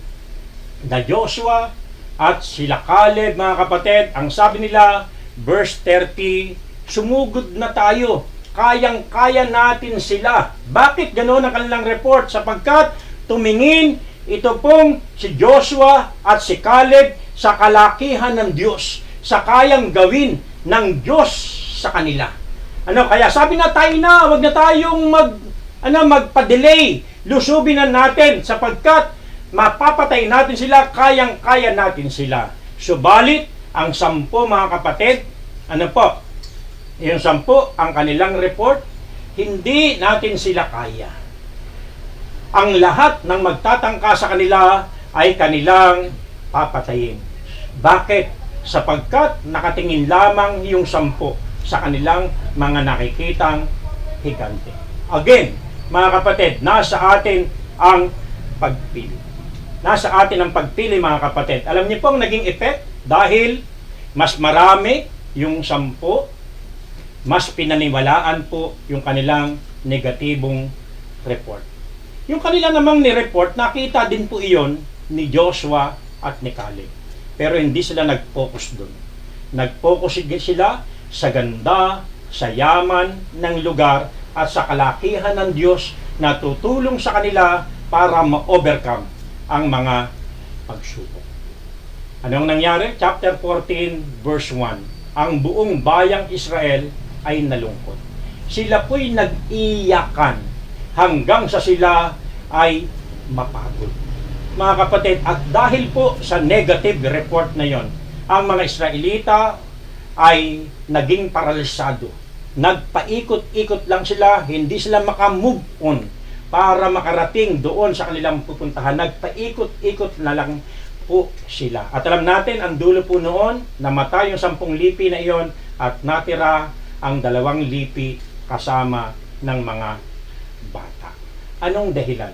Joshua at sila Caleb, mga kapatid. Ang sabi nila, verse 30, sumugod na tayo. Kayang-kaya natin sila. Bakit ganoon ang kanilang report? Sapagkat tumingin ito pong si Joshua at si Caleb sa kalakihan ng Diyos, sa kayang gawin ng Diyos sa kanila. Kaya sabi na tayo na, wag na tayong magpa-delay. Lusubin na natin sapagkat mapapatay natin sila, kayang-kaya natin sila. Subalit, ang 10, mga kapatid, yung 10, ang kanilang report, hindi natin sila kaya. Ang lahat ng magtatangka sa kanila ay kanilang papatayin. Bakit? Sapagkat nakatingin lamang yung 10 sa kanilang mga nakikitang higante. Again, mga kapatid, nasa atin ang pagpili. Nasa atin ang pagpili, mga kapatid. Alam niyo po ang naging effect? Dahil mas marami yung 10, mas pinaniwalaan po yung kanilang negatibong report. Yung kanila namang ni-report, nakita din po iyon ni Joshua at ni Caleb. Pero hindi sila nag-focus doon. Nag-focus sila sa ganda, sa yaman ng lugar, at sa kalakihan ng Diyos na tutulong sa kanila para ma-overcome ang mga pagsubok. Anong nangyari? Chapter 14, verse 1. Ang buong bayang Israel ay nalungkot. Sila po'y nag-iyakan hanggang sa sila ay mapagod. Mga kapatid, at dahil po sa negative report na yon, ang mga Israelita ay naging paralisado. Nagpaikot-ikot lang sila, hindi sila makamove on para makarating doon sa kanilang pupuntahan. Nagpaikot-ikot na lang po sila. At alam natin, ang dulo po noon, namatay yung 10 lipi na iyon at natira ang 2 lipi kasama ng mga bata. Anong dahilan?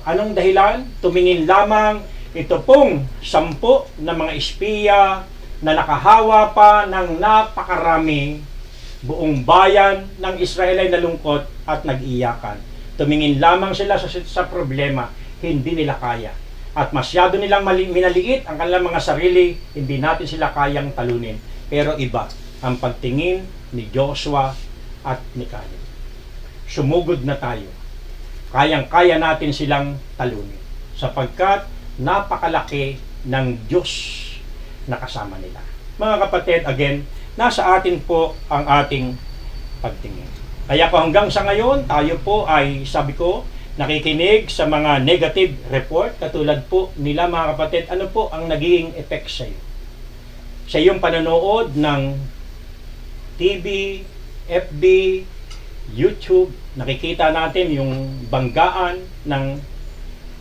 Anong dahilan? Tumingin lamang ito pong 10 na mga espiya na nakahawa pa ng napakarami. Buong bayan ng Israel ay nalungkot at nag-iyakan. Tumingin lamang sila sa problema, hindi nila kaya. At masyado nilang minaliit ang kanilang mga sarili, hindi natin sila kayang talunin. Pero iba ang pagtingin ni Joshua at ni Caleb. Sumugod na tayo. Kayang-kaya natin silang talunin. Sapagkat napakalaki ng Diyos na kasama nila. Mga kapatid, again, nasa atin po ang ating pagtingin. Kaya po hanggang sa ngayon, tayo po ay, sabi ko, nakikinig sa mga negative report, katulad po nila, mga kapatid, ano po ang naging effect sa iyo? Sa iyong panonood ng TV, FB, YouTube, nakikita natin yung banggaan ng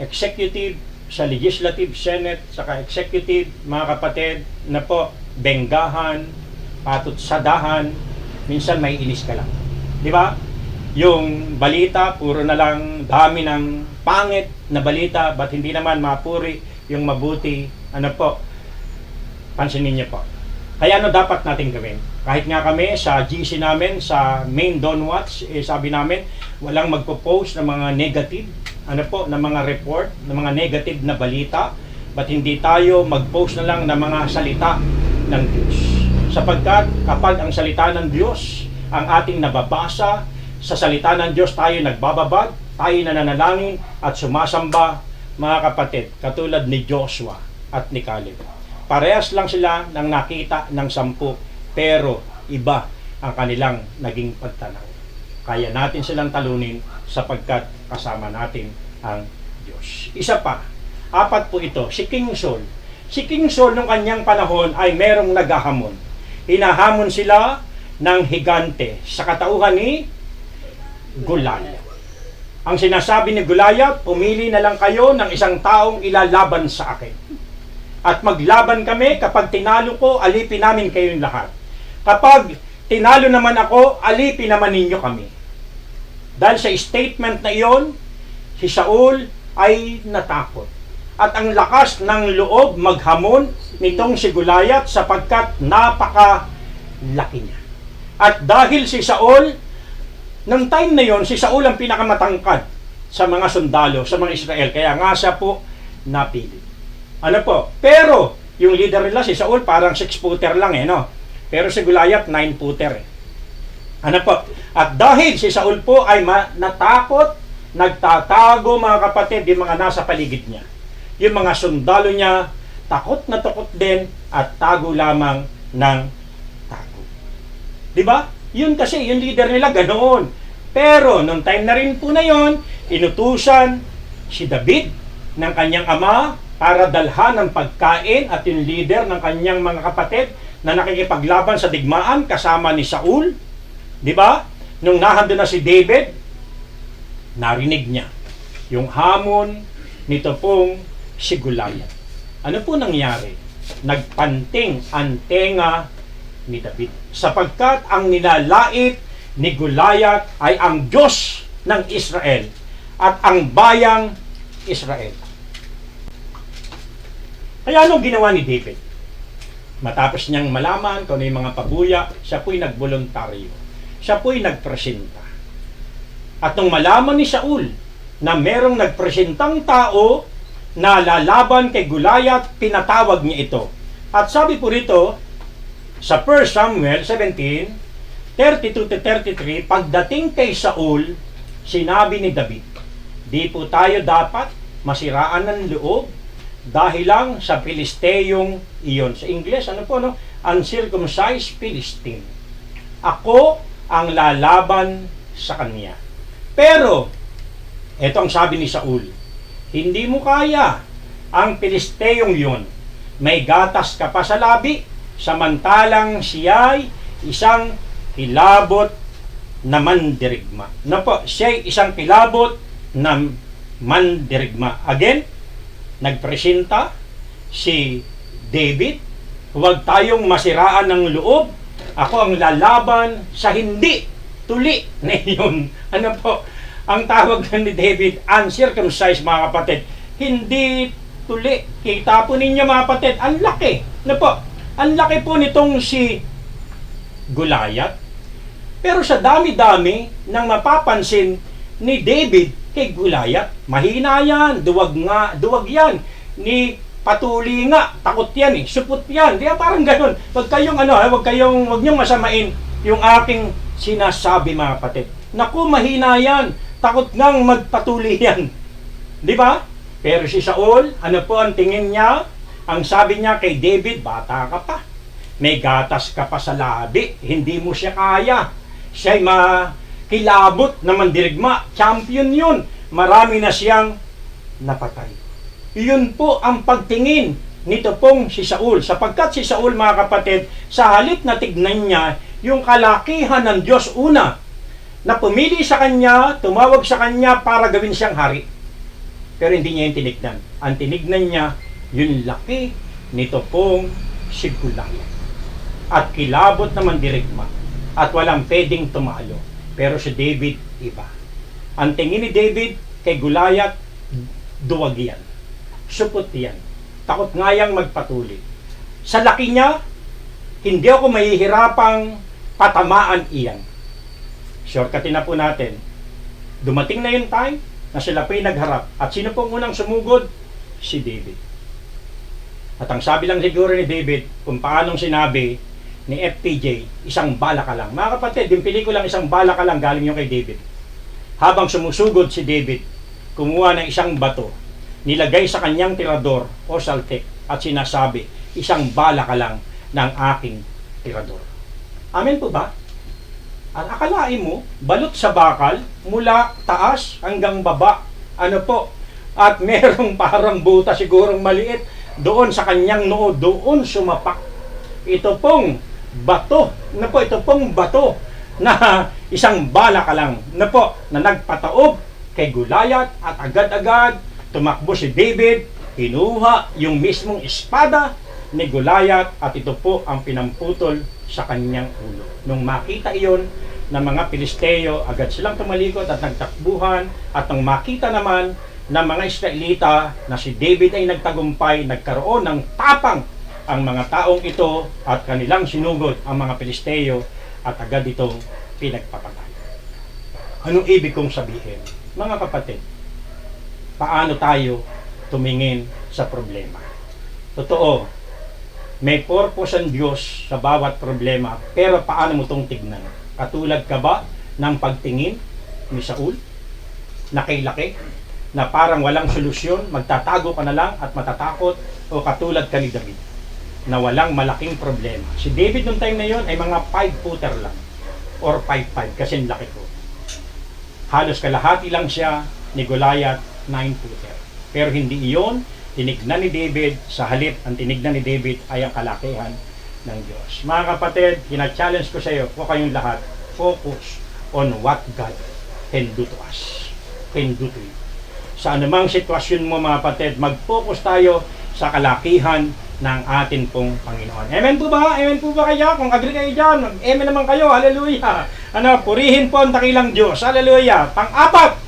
executive, sa legislative, senate, saka executive, mga kapatid, na po, benggahan, patutsadahan, minsan may inis ka lang. Di ba? Yung balita, puro na lang dami ng pangit na balita, but hindi naman mapuri yung mabuti. Ano po? Pansinin niyo po. Kaya ano dapat natin gawin? Kahit nga kami sa GC namin, sa main Don Watch, sabi namin, walang magpo-post ng mga negative, ano po, ng mga report, ng mga negative na balita, but hindi tayo mag-post na lang ng mga salita ng Diyos. Sapagkat kapag ang salita ng Diyos, ang ating nababasa, sa salita ng Diyos tayo nagbababad, tayo nananalangin at sumasamba, mga kapatid, katulad ni Joshua at ni Caleb. Parehas lang sila ng nakita ng 10, pero iba ang kanilang naging pagtanaw. Kaya natin silang talunin sapagkat kasama natin ang Diyos. Isa pa, 4 po ito, si King Saul. Si King Saul nung kanyang panahon ay merong naghahamon. Hinahamon sila ng higante sa katauhan ni Goliath. Ang sinasabi ni Goliath, pumili na lang kayo ng isang taong ilalaban sa akin. At maglaban kami, kapag tinalo ko, alipin namin kayong lahat. Kapag tinalo naman ako, alipin naman ninyo kami. Dahil sa statement na iyon, si Saul ay natakot. At ang lakas ng loob maghamon nitong si Goliath sapagkat napakalaki niya. At dahil si Saul, nung time na yon, si Saul ang pinakamatangkad sa mga sundalo, sa mga Israel. Kaya nga siya po napili. Ano po? Pero, yung leader nila, si Saul, parang 6-footer lang no? Pero si Goliath, 9-footer Ano po? At dahil si Saul po ay natakot, nagtatago, mga kapatid, yung mga nasa paligid niya. Yung mga sundalo niya, takot na takot din, at tago lamang ng tago. Diba? Yun kasi, yung leader nila, ganoon. Pero, nung time na rin po na yon, inutusan si David ng kanyang ama para dalhan ng pagkain at yung leader ng kanyang mga kapatid na nakikipaglaban sa digmaan kasama ni Saul. Diba? Nung nahando na si David, narinig niya yung hamon nito pong si Goliath. Ano po nangyari? Nagpanting ang tenga ni David. Sapagkat ang nilalait ni Goliath ay ang Diyos ng Israel at ang bayang Israel. Kaya anong ginawa ni David? Matapos niyang malaman kung ano yung mga pabuya, siya po'y nagboluntaryo. Siya po'y nagpresenta. At nung malaman ni Saul na merong nagpresentang tao na lalaban kay Goliath, pinatawag niya ito. At sabi po rito, sa 1 Samuel 17:32-33, pagdating kay Saul, sinabi ni David, di po tayo dapat masiraan ng loob dahil lang sa Pilisteyong iyon. Sa English, ano po, no? Uncircumcised Philistine. Ako ang lalaban sa kanya. Pero, ito ang sabi ni Saul, hindi mo kaya ang Pilisteyong yun. May gatas ka pa sa labi, samantalang siya'y isang kilabot na mandirigma. No po, siya'y isang kilabot na mandirigma. Again, nagpresenta si David, huwag tayong masiraan ng loob, ako ang lalaban sa hindi tuli na yun. Ano po, ang tawag ni David, uncircumcised, mga kapatid, hindi tuli. Kita po ninyo, mga kapatid, ang laki. Ano po, ang laki po nitong si Goliath. Pero sa dami-dami nang mapapansin ni David kay Goliath, mahina yan, duwag yan, ni patuli nga, takot yan supot yan, di ba parang ganun. Huwag niyong masamain yung aking sinasabi, mga kapatid. Naku, mahina yan, takot ngang magpatuli yan. Di ba? Pero si Saul, ano po ang tingin niya? Ang sabi niya kay David, bata ka pa, may gatas ka pa sa labi, hindi mo siya kaya. Siya'y kilabot na mandirigma, champion yun, marami na siyang napatay. Iyon po ang pagtingin nito pong si Saul, sapagkat si Saul, mga kapatid, sa halip na tignan niya yung kalakihan ng Diyos una, na pumili sa kanya, tumawag sa kanya para gawin siyang hari. pero hindi niya yung tinignan. Ang tinignan niya, yung laki nito pong si Goliath. At kilabot naman dirigma. At walang pwedeng tumalo. Pero si David, iba. Ang tingin ni David kay Goliath, duwag yan. Supot yan. Takot nga yang magpatuloy. Sa laki niya, hindi ako mahihirapang patamaan iyan. Shortcutin na po natin. Dumating na yung time na sila po'y nagharap. At sino pong unang sumugod? Si David. At ang sabi lang siguro ni David, kung paanong sinabi ni FPJ, isang bala ka lang. Mga kapatid, yung pelikulang isang bala ka lang galing yung kay David. Habang sumusugod si David, kumuha ng isang bato, nilagay sa kanyang tirador o saltik at sinasabi, isang bala ka lang ng aking tirador. Amen po ba? At akalain mo, balot sa bakal, mula taas hanggang baba. Ano po? At merong parang buta sigurong maliit doon sa kanyang noo, doon sumapak. Ito pong bato, ito pong bato na isang bala ka lang, na nagpataob kay Goliath at agad-agad tumakbo si David, kinuha yung mismong espada ni Goliath at ito po ang pinamputol sa kanyang ulo. Nung makita iyon ng mga Pilisteo, agad silang tumalikod at nagtakbuhan at nang makita naman ng mga Israelita na si David ay nagtagumpay, nagkaroon ng tapang ang mga taong ito at kanilang sinugod ang mga Pilisteo at agad itong pinagpapatay. Anong ibig kong sabihin? Mga kapatid, paano tayo tumingin sa problema? Totoo, may purpose ang Diyos sa bawat problema, pero paano mo itong tignan? Katulad ka ba ng pagtingin ni Saul na kay laki, na parang walang solusyon, magtatago ka na lang at matatakot, o katulad ka ni David, na walang malaking problema? Si David nung time na yon ay mga 5-footer lang, or 5'5", kasi laki ko. Halos kalahati lang siya ni Goliath, 9-footer. Pero hindi iyon tinignan ni David. Sa halip, ang tinignan ni David ay ang kalakihan ng Diyos. Mga kapatid, kina-challenge ko sa iyo, kung kayong lahat, focus on what God can do to us, can do to you. Sa anumang sitwasyon mo, mga kapatid, mag-focus tayo sa kalakihan ng atin pong Panginoon. Amen po ba? Amen po ba kayo? Kung agree kayo dyan, amen naman kayo. Hallelujah! Purihin po ang dakilang Diyos. Hallelujah! Pang-apat,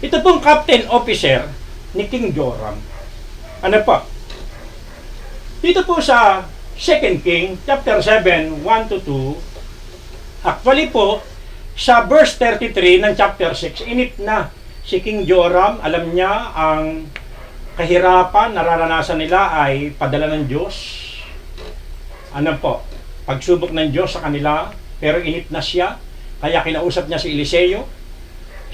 ito pong captain officer ni King Joram. Dito po sa 2 King, chapter 7, 1-2, actually po, sa verse 33 ng chapter 6, inip na si King Joram. Alam niya ang kahirapan, nararanasan nila ay padala ng Diyos. Pagsubok ng Diyos sa kanila, pero inip na siya. Kaya kinausap niya si Eliseo.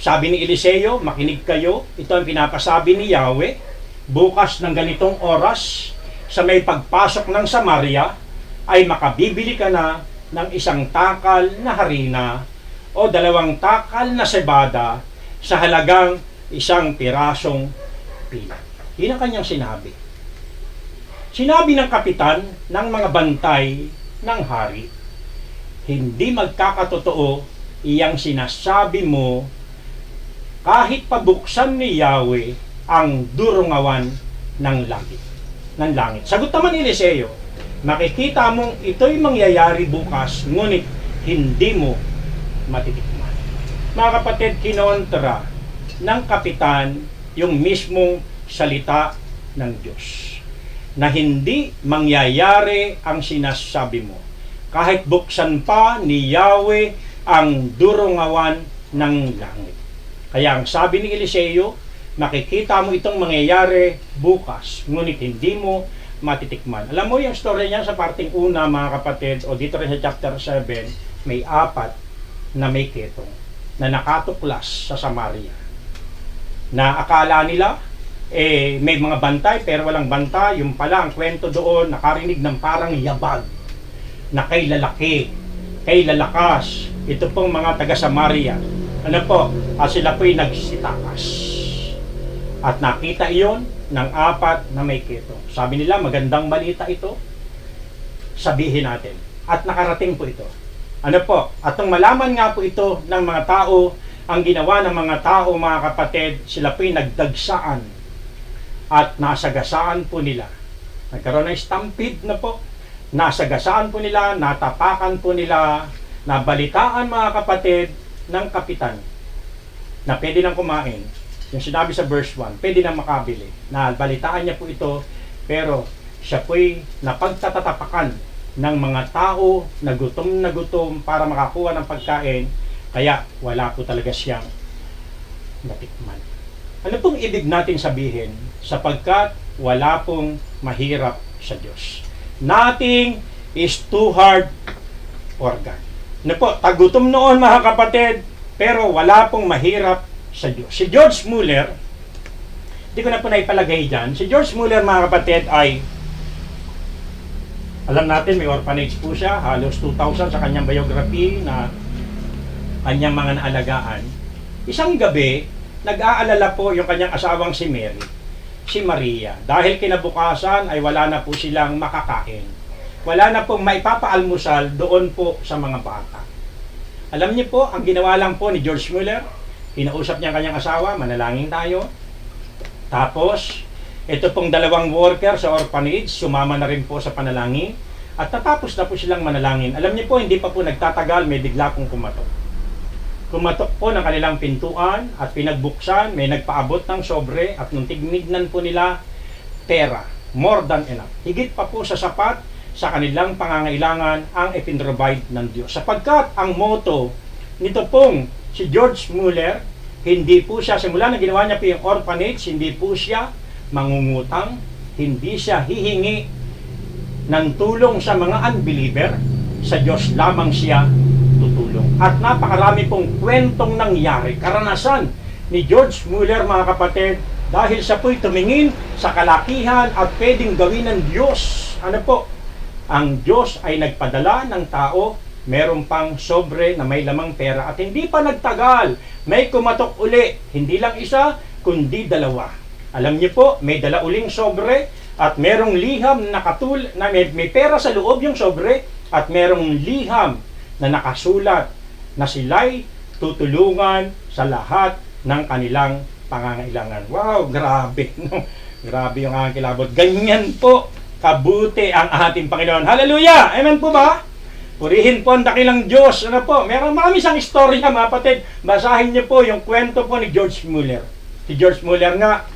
Sabi ni Eliseo, makinig kayo, ito ang pinapasabi ni Yahweh, bukas ng ganitong oras, sa may pagpasok ng Samaria, ay makabibili ka na ng isang takal na harina o 2 takal na sebada sa halagang 1 pirasong pilat. Yun ang kanyang sinabi. Sinabi ng kapitan ng mga bantay ng hari, hindi magkakatotoo iyang sinasabi mo kahit pabuksan ni Yahweh ang durungawan ng langit. Sagot naman ni Eliseo, makikita mong ito'y mangyayari bukas, ngunit hindi mo matitikman. Mga kapatid, kinontra ng kapitan yung mismong salita ng Diyos, na hindi mangyayari ang sinasabi mo kahit buksan pa ni Yahweh ang durungawan ng langit. Kaya ang sabi ni Eliseo, makikita mo itong mangyayari bukas, ngunit hindi mo matitikman. Alam mo yung story niya sa parting una, mga kapatid, o dito rin sa chapter 7, may 4 na may ketong na nakatuklas sa Samaria, na akala nila may mga bantay pero walang bantay. Yung pala ang kwento doon, nakarinig ng parang yabag na kay lalaki, kay lalakas, ito pong mga taga Samaria, at sila po'y nagsitakas. At nakita iyon ng 4 na may ketong. Sabi nila, magandang balita ito, sabihin natin. At nakarating po ito. At nung malaman nga po ito ng mga tao, ang ginawa ng mga tao, mga kapatid, sila po'y nagdagsaan at nasagasaan po nila. Nagkaroon ng stampede na po. Nasagasaan po nila, natapakan po nila, nabalitaan mga kapatid ng kapitan na pwede nang kumain. Yung sinabi sa verse 1, pwede nang makabili. Nabalitaan niya po ito, pero siya po'y napagtatatapakan ng mga tao na gutom para makakuha ng pagkain, kaya wala po talaga siyang natikman. Ano pong ibig natin sabihin? Sapagkat wala pong mahirap sa Diyos. Nothing is too hard for God. Ano po, tagutom noon mga kapatid, pero wala pong mahirap sa Diyos. Si George Mueller, hindi ko na po naipalagay dyan, si George Mueller mga kapatid ay, alam natin may orphanage po siya, halos 2,000 sa kanyang biography na kanyang mga naalagaan. Isang gabi, nag-aalala po yung kanyang asawang si Mary, si Maria. Dahil kinabukasan ay wala na po silang makakain. Wala na pong maipapaalmusal doon po sa mga bata. Alam niyo po, ang ginawa lang po ni George Mueller, kinausap niya ang kanyang asawa, manalangin tayo. Tapos, ito pong dalawang worker sa orphanage, sumama na rin po sa panalangin. At tatapos na po silang manalangin. Alam niyo po, hindi pa po nagtatagal, may bigla pong kumatok. Kumatok po ng kanilang pintuan at pinagbuksan, may nagpaabot ng sobre at nung tignignan po nila, pera, more than enough. Higit pa po sa sapat sa kanilang pangangailangan ang ipinrovide ng Diyos. Sapagkat ang motto nito pong si George Mueller, hindi po siya, simula na ginawa niya po yung orphanage, hindi po siya mangungutang, hindi siya hihingi ng tulong sa mga unbeliever, sa Diyos lamang siya tutulong. At napakarami pong kwentong nangyari, karanasan ni George Mueller mga kapatid, dahil siya po'y tumingin sa kalakihan at pwedeng gawin ng Diyos. Ano po? Ang Diyos ay nagpadala ng tao, meron pang sobre na may lamang pera at hindi pa nagtagal, may kumatok uli, hindi lang isa, kundi dalawa. Alam niyo po, may dala uling sobre at merong liham na may pera sa loob yung sobre at merong liham na nakasulat na sila'y tutulungan sa lahat ng kanilang pangangailangan. Wow, grabe, no? Grabe yung aking kilabot. Ganyan po kabuti ang ating Panginoon. Hallelujah! Amen po ba? Purihin po ang dakilang Diyos. Ano po? Marami siyang istorya, mga kapatid. Basahin niyo po yung kwento po ni George Mueller. Si George Mueller nga,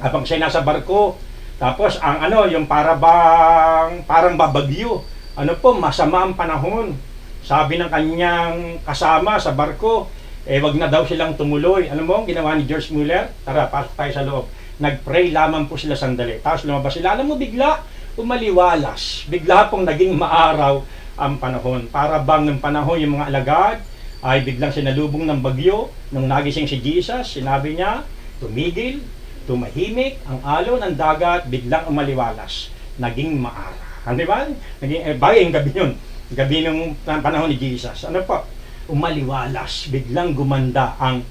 habang siya nasa barko, tapos ang yung parang babagyo. Ano po, masama ang panahon. Sabi ng kanyang kasama sa barko, wag na daw silang tumuloy. Ano mo, ginawa ni George Mueller? Tara, pasok tayo sa loob. Nag-pray lamang po sila sandali. Tapos lumabas sila. Alam mo, bigla, umaliwalas. Bigla pong naging maaraw ang panahon. Para bang ng panahon yung mga alagad ay biglang sinalubong ng bagyo. Nung nagising si Jesus, sinabi niya, tumigil, tumahimik, ang alon ng dagat, biglang umaliwalas. Naging maaraw. Di ba? Bagay yung gabi yun. Gabi ng panahon ni Jesus. Ano po? Umaliwalas. Biglang gumanda ang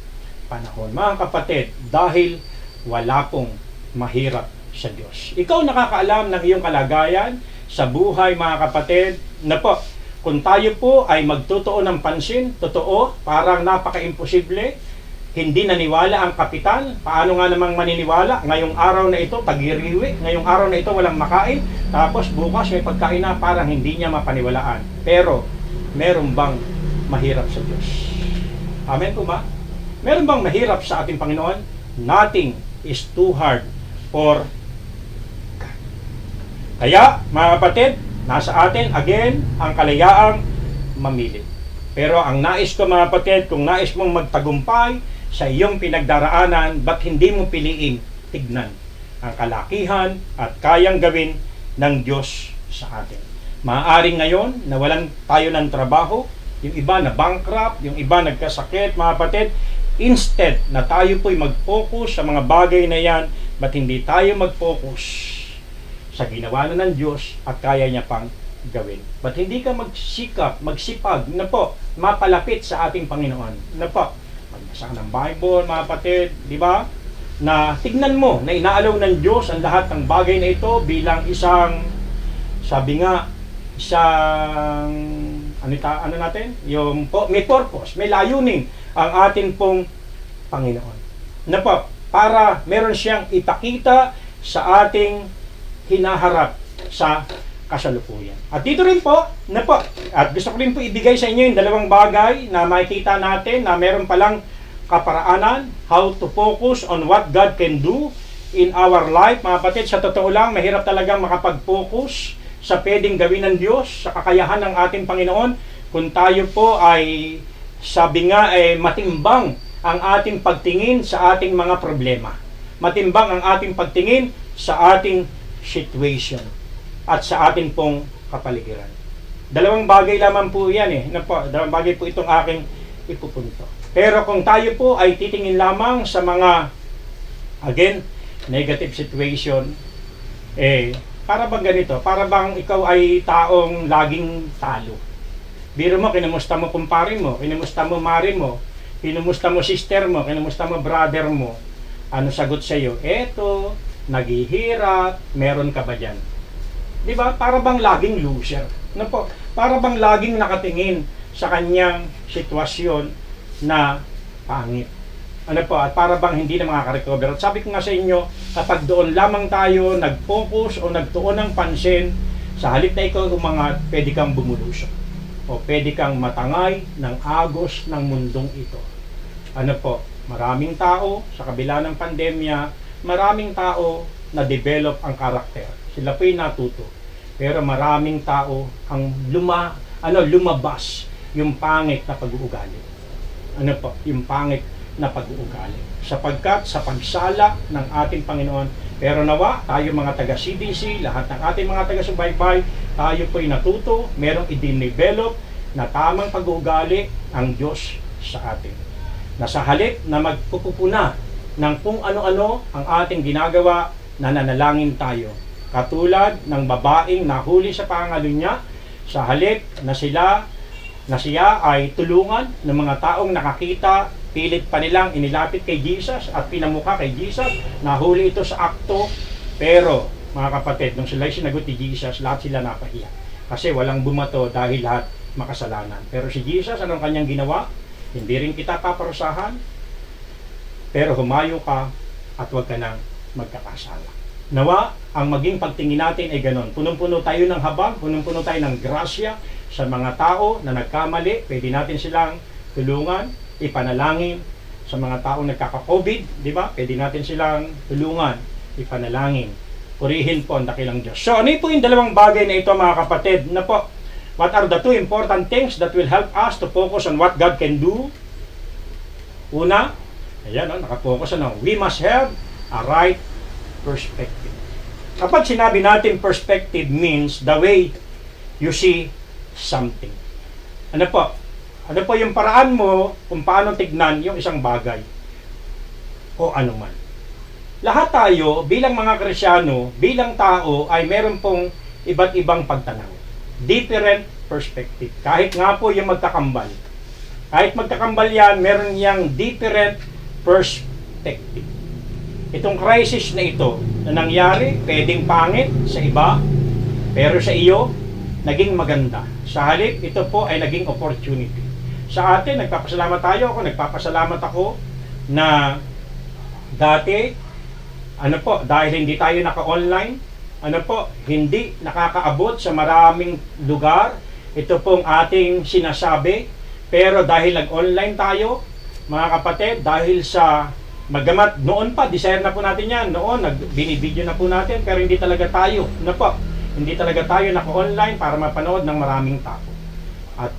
panahon. Mga kapatid, dahil wala pong mahirap sa Diyos. Ikaw nakakaalam ng iyong kalagayan sa buhay, mga kapatid, na po, kung tayo po ay magtutuon ng pansin, totoo, parang napaka-imposible, hindi naniwala ang kapitan. Paano nga namang maniniwala? Ngayong araw na ito, tagiriwi. Ngayong araw na ito, walang makain. Tapos bukas may pagkain na, parang hindi niya mapaniwalaan. Pero, meron bang mahirap sa Diyos? Amen po ba? Meron bang mahirap sa ating Panginoon? Nothing is too hard for God. Kaya, mga kapatid, nasa atin, again, ang kalayaang mamili. Pero ang nais ko, mga kapatid, kung nais mong magtagumpay sa iyong pinagdaraanan, ba't hindi mo piliin tignan ang kalakihan at kayang gawin ng Diyos sa atin? Maaaring ngayon, nawalan tayo ng trabaho, yung iba na bankrupt, yung iba nagkasakit, mga kapatid, instead na tayo po'y mag-focus sa mga bagay na yan, ba't hindi tayo mag-focus sa ginawa na ng Diyos at kaya niya pang gawin? Ba't hindi ka magsipag na po, mapalapit sa ating Panginoon? Na po, magbasa ka ng Bible, mga kapatid, di ba? Na tignan mo na inaalaw ng Diyos ang lahat ng bagay na ito bilang isang, sabi nga, isang, ano natin? Yung, may purpose, may layunin ang atin pong Panginoon. Na po, para meron siyang ipakita sa ating hinaharap sa kasalukuyan. At dito rin po, at gusto ko rin po ibigay sa inyo yung dalawang bagay na makikita natin na meron palang kaparaanan, how to focus on what God can do in our life. Mga kapatid, sa totoo lang, mahirap talagang makapag-focus sa pwedeng gawin ng Diyos, sa kakayahan ng ating Panginoon, kung tayo po ay, sabi nga, matimbang ang ating pagtingin sa ating mga problema. Matimbang ang ating pagtingin sa ating situation at sa ating pong kapaligiran. Dalawang bagay lamang po yan dalawang bagay po itong aking ipupunto. Pero kung tayo po ay titingin lamang sa mga, again, negative situation, para bang ganito? Para bang ikaw ay taong laging talo? Biro mo, kinamusta mo kumpare mo, kinamusta mo mare mo, kinamusta mo sister mo, kinamusta mo brother mo, ano sagot sa iyo? Eto, naghihirap, meron ka ba dyan? Di ba? Para bang laging loser? Para bang laging nakatingin sa kanyang sitwasyon na pangit? At para bang hindi na makaka-recover? At sabi ko nga sa inyo, kapag doon lamang tayo nag-focus o nagtuon ng pansin, sa halip na ikaw umangat, pwede kang bumulusok. O pwede kang matangay ng agos ng mundong ito. Maraming tao, sa kabila ng pandemya, maraming tao na develop ang karakter. Sila po'y natuto. Pero maraming tao ang lumabas yung pangit na pag-uugali. Yung pangit na pag-uugali. Sapagkat sa pagsala ng ating Panginoon, pero nawa, tayo mga taga-CDC, lahat ng ating mga taga-subaybay, tayo po'y natuto, merong i-develop na tamang pag-uugali ang Diyos sa atin. Na sa halip na magpupupuna ng kung ano-ano ang ating ginagawa, nananalangin tayo. Katulad ng babaeng nahuli sa pangalo niya, sa halip na siya ay tulungan ng mga taong nakakita, pilit pa nilang inilapit kay Jesus at pinamukha kay Jesus, nahuli ito sa akto. Pero mga kapatid, nung sila sinagot ni Jesus, lahat sila napahiya. Kasi walang bumato dahil lahat makasalanan. Pero si Jesus, anong kanyang ginawa? Hindi rin kita paparusahan, pero humayo ka at huwag ka nang magkakasala. Nawa, ang maging pagtingin natin ay ganon. Punong-puno tayo ng habag, punong-puno tayo ng grasya sa mga tao na nagkamali. Pwede natin silang tulungan, ipanalangin. Sa mga taong nagkaka-COVID, di ba? Pwede natin silang tulungan, ipanalangin. Purihin po ang dakilang Diyos. So, ano po yung dalawang bagay na ito, mga kapatid? What are the two important things that will help us to focus on what God can do? Una, nakapokus we must have a right perspective. Kapag sinabi natin perspective means the way you see something. Ano po yung paraan mo kung paano tignan yung isang bagay o anuman. Lahat tayo bilang mga Kristyano, bilang tao ay meron pong iba't ibang pagtanaw. Different perspective. Kahit nga po yung magkakambal. Kahit magkakambal yan, meron yang different perspective. Itong crisis na ito na nangyari, pwedeng pangit sa iba, pero sa iyo, naging maganda. Sa halip, ito po ay naging opportunity. Sa atin, nagpapasalamat ako na dati, dahil hindi tayo naka-online, hindi nakakaabot sa maraming lugar, ito pong ating sinasabi, pero dahil nag-online tayo, mga kapatid, dahil sa magamat noon pa, desire na po natin yan, noon, binibideo na po natin, pero hindi talaga tayo, hindi talaga tayo naka-online para mapanood ng maraming tao.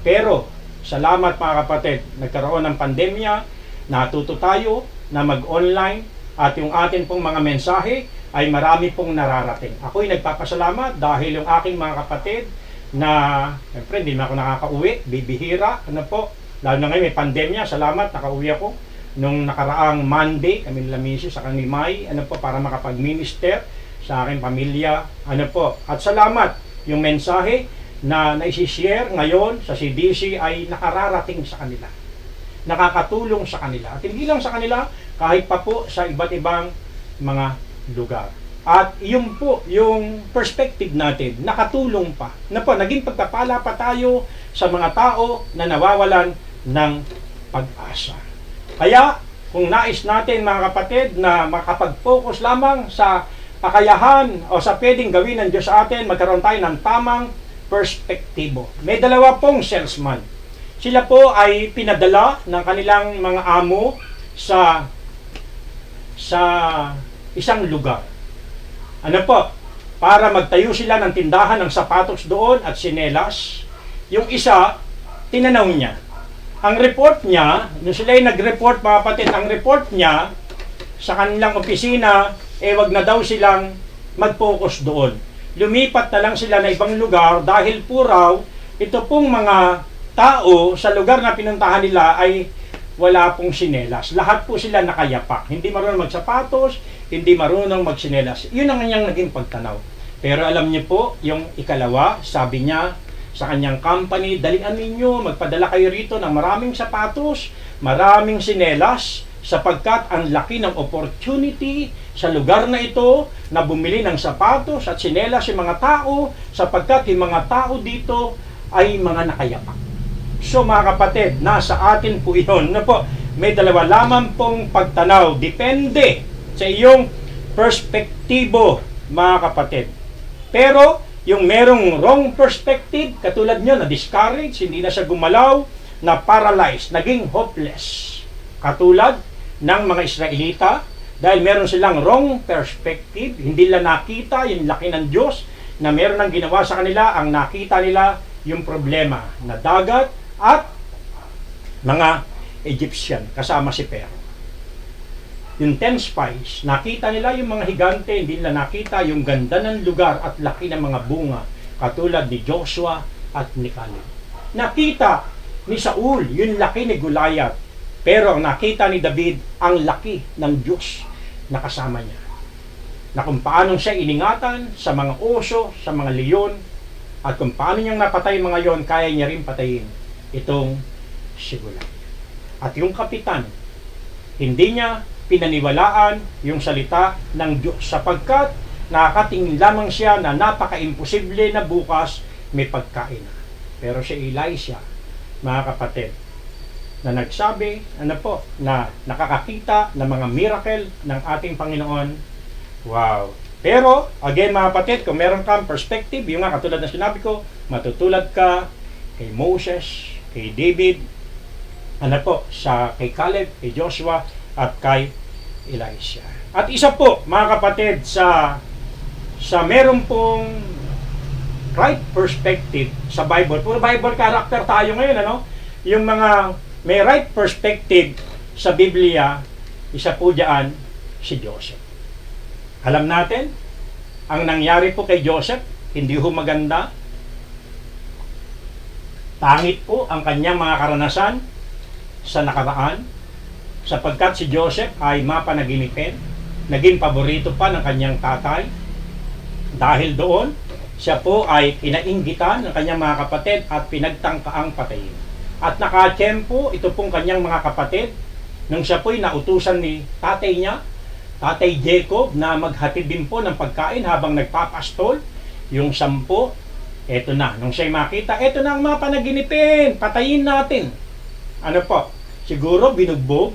Pero, salamat mga kapatid, nagkaroon ng pandemya, natuto tayo na mag-online, at yung atin pong mga mensahe ay marami pong nararating. Ako'y nagpapasalamat dahil yung aking mga kapatid na, siyempre, hindi na ako nakaka-uwi, bibihira, lalo na ngayon may pandemya, salamat, nakauwi ako. Nung nakaraang Monday, kami nila Mrs. sa kami May, para makapag-minister sa aking pamilya, At salamat, yung mensahe na naisishare ngayon sa CDC ay nakararating sa kanila. Nakakatulong sa kanila. At hindi lang sa kanila, kahit pa po sa iba't ibang mga lugar. At yun po, yung perspective natin, nakatulong pa. Naging pagpapala pa tayo sa mga tao na nawawalan ng pag-asa. Kaya, kung nais natin mga kapatid na makapag-focus lamang sa kakayahan o sa pwedeng gawin ng Diyos sa atin, magkaroon tayo ng tamang perspektibo. May dalawa pong salesman. Sila po ay pinadala ng kanilang mga amo sa isang lugar. Ano po? Para magtayo sila ng tindahan ng sapatos doon at sinelas. Yung isa, tinanaw niya. Ang report niya, nung sila ay nag-report mga kapatid, ang report niya sa kanilang opisina, wag na daw silang mag-focus doon. Lumipat na lang sila na ibang lugar dahil po raw, ito pong mga tao sa lugar na pinuntahan nila ay wala pong sinelas. Lahat po sila nakayapak. Hindi marunong magsapatos, hindi marunong magsinelas. Yun ang kanyang naging pagtanaw. Pero alam niyo po, yung ikalawa, sabi niya sa kanyang company, dalian ninyo, magpadala kayo rito ng maraming sapatos, maraming sinelas, sapagkat ang laki ng opportunity sa lugar na ito na bumili ng sapatos at sinelas yung mga tao, sapagkat yung mga tao dito ay mga nakayapak. So mga kapatid, nasa atin po iyon. Na po, may dalawa lamang pong pagtanaw. Depende sa iyong perspektibo, mga kapatid. Pero, yung merong wrong perspective, katulad nyo, na-discourage, hindi na siya gumalaw, na paralyzed, naging hopeless. Katulad ng mga Israelita, dahil meron silang wrong perspective, hindi nila nakita yung laki ng Diyos, na meron ng ginawa sa kanila, ang nakita nila yung problema na dagat, at mga Egyptian kasama si Pharaoh. Yung 10 spies, nakita nila yung mga higante, hindi nila nakita yung ganda ng lugar at laki ng mga bunga, katulad ni Joshua at ni Caleb. Nakita ni Saul yung laki ni Goliath, pero nakita ni David ang laki ng Diyos na kasama niya, na kung paano siya iningatan sa mga oso, sa mga leon, at kung paano niyang napatay mga yon, kaya niya rin patayin itong si Goliath. At yung kapitan, hindi niya pinaniwalaan yung salita ng Diyos, sapagkat nakakatingin lamang siya na napaka-imposible na bukas may pagkain. Pero si Elisha, mga kapatid, na nagsabi, na nakakakita ng mga miracle ng ating Panginoon. Wow! Pero, again mga kapatid, kung meron kang perspective, yung nga katulad na sinabi ko, matutulad ka kay Moses, kay David, kay Caleb, kay Joshua, at kay Elisha. At isa po, mga kapatid, sa meron pong right perspective sa Bible. Puro Bible character tayo ngayon, Yung mga may right perspective sa Biblia, isa po diyan si Joseph. Alam natin, ang nangyari po kay Joseph, hindi ho maganda. Pangit po ang kanyang mga karanasan sa nakaraan, sapagkat si Joseph ay mapanaginipin, naging paborito pa ng kanyang tatay. Dahil doon, siya po ay kinainggitan ng kanyang mga kapatid at pinagtangkaang patayin. At nakatiyempo, ito pong kanyang mga kapatid, nung siya po'y nautusan ni tatay niya, Tatay Jacob, na maghatid din po ng pagkain habang nagpapastol, yung 10, eto na, nung siya'y makita, eto na ang mga panaginipin, patayin natin. Siguro binugbog,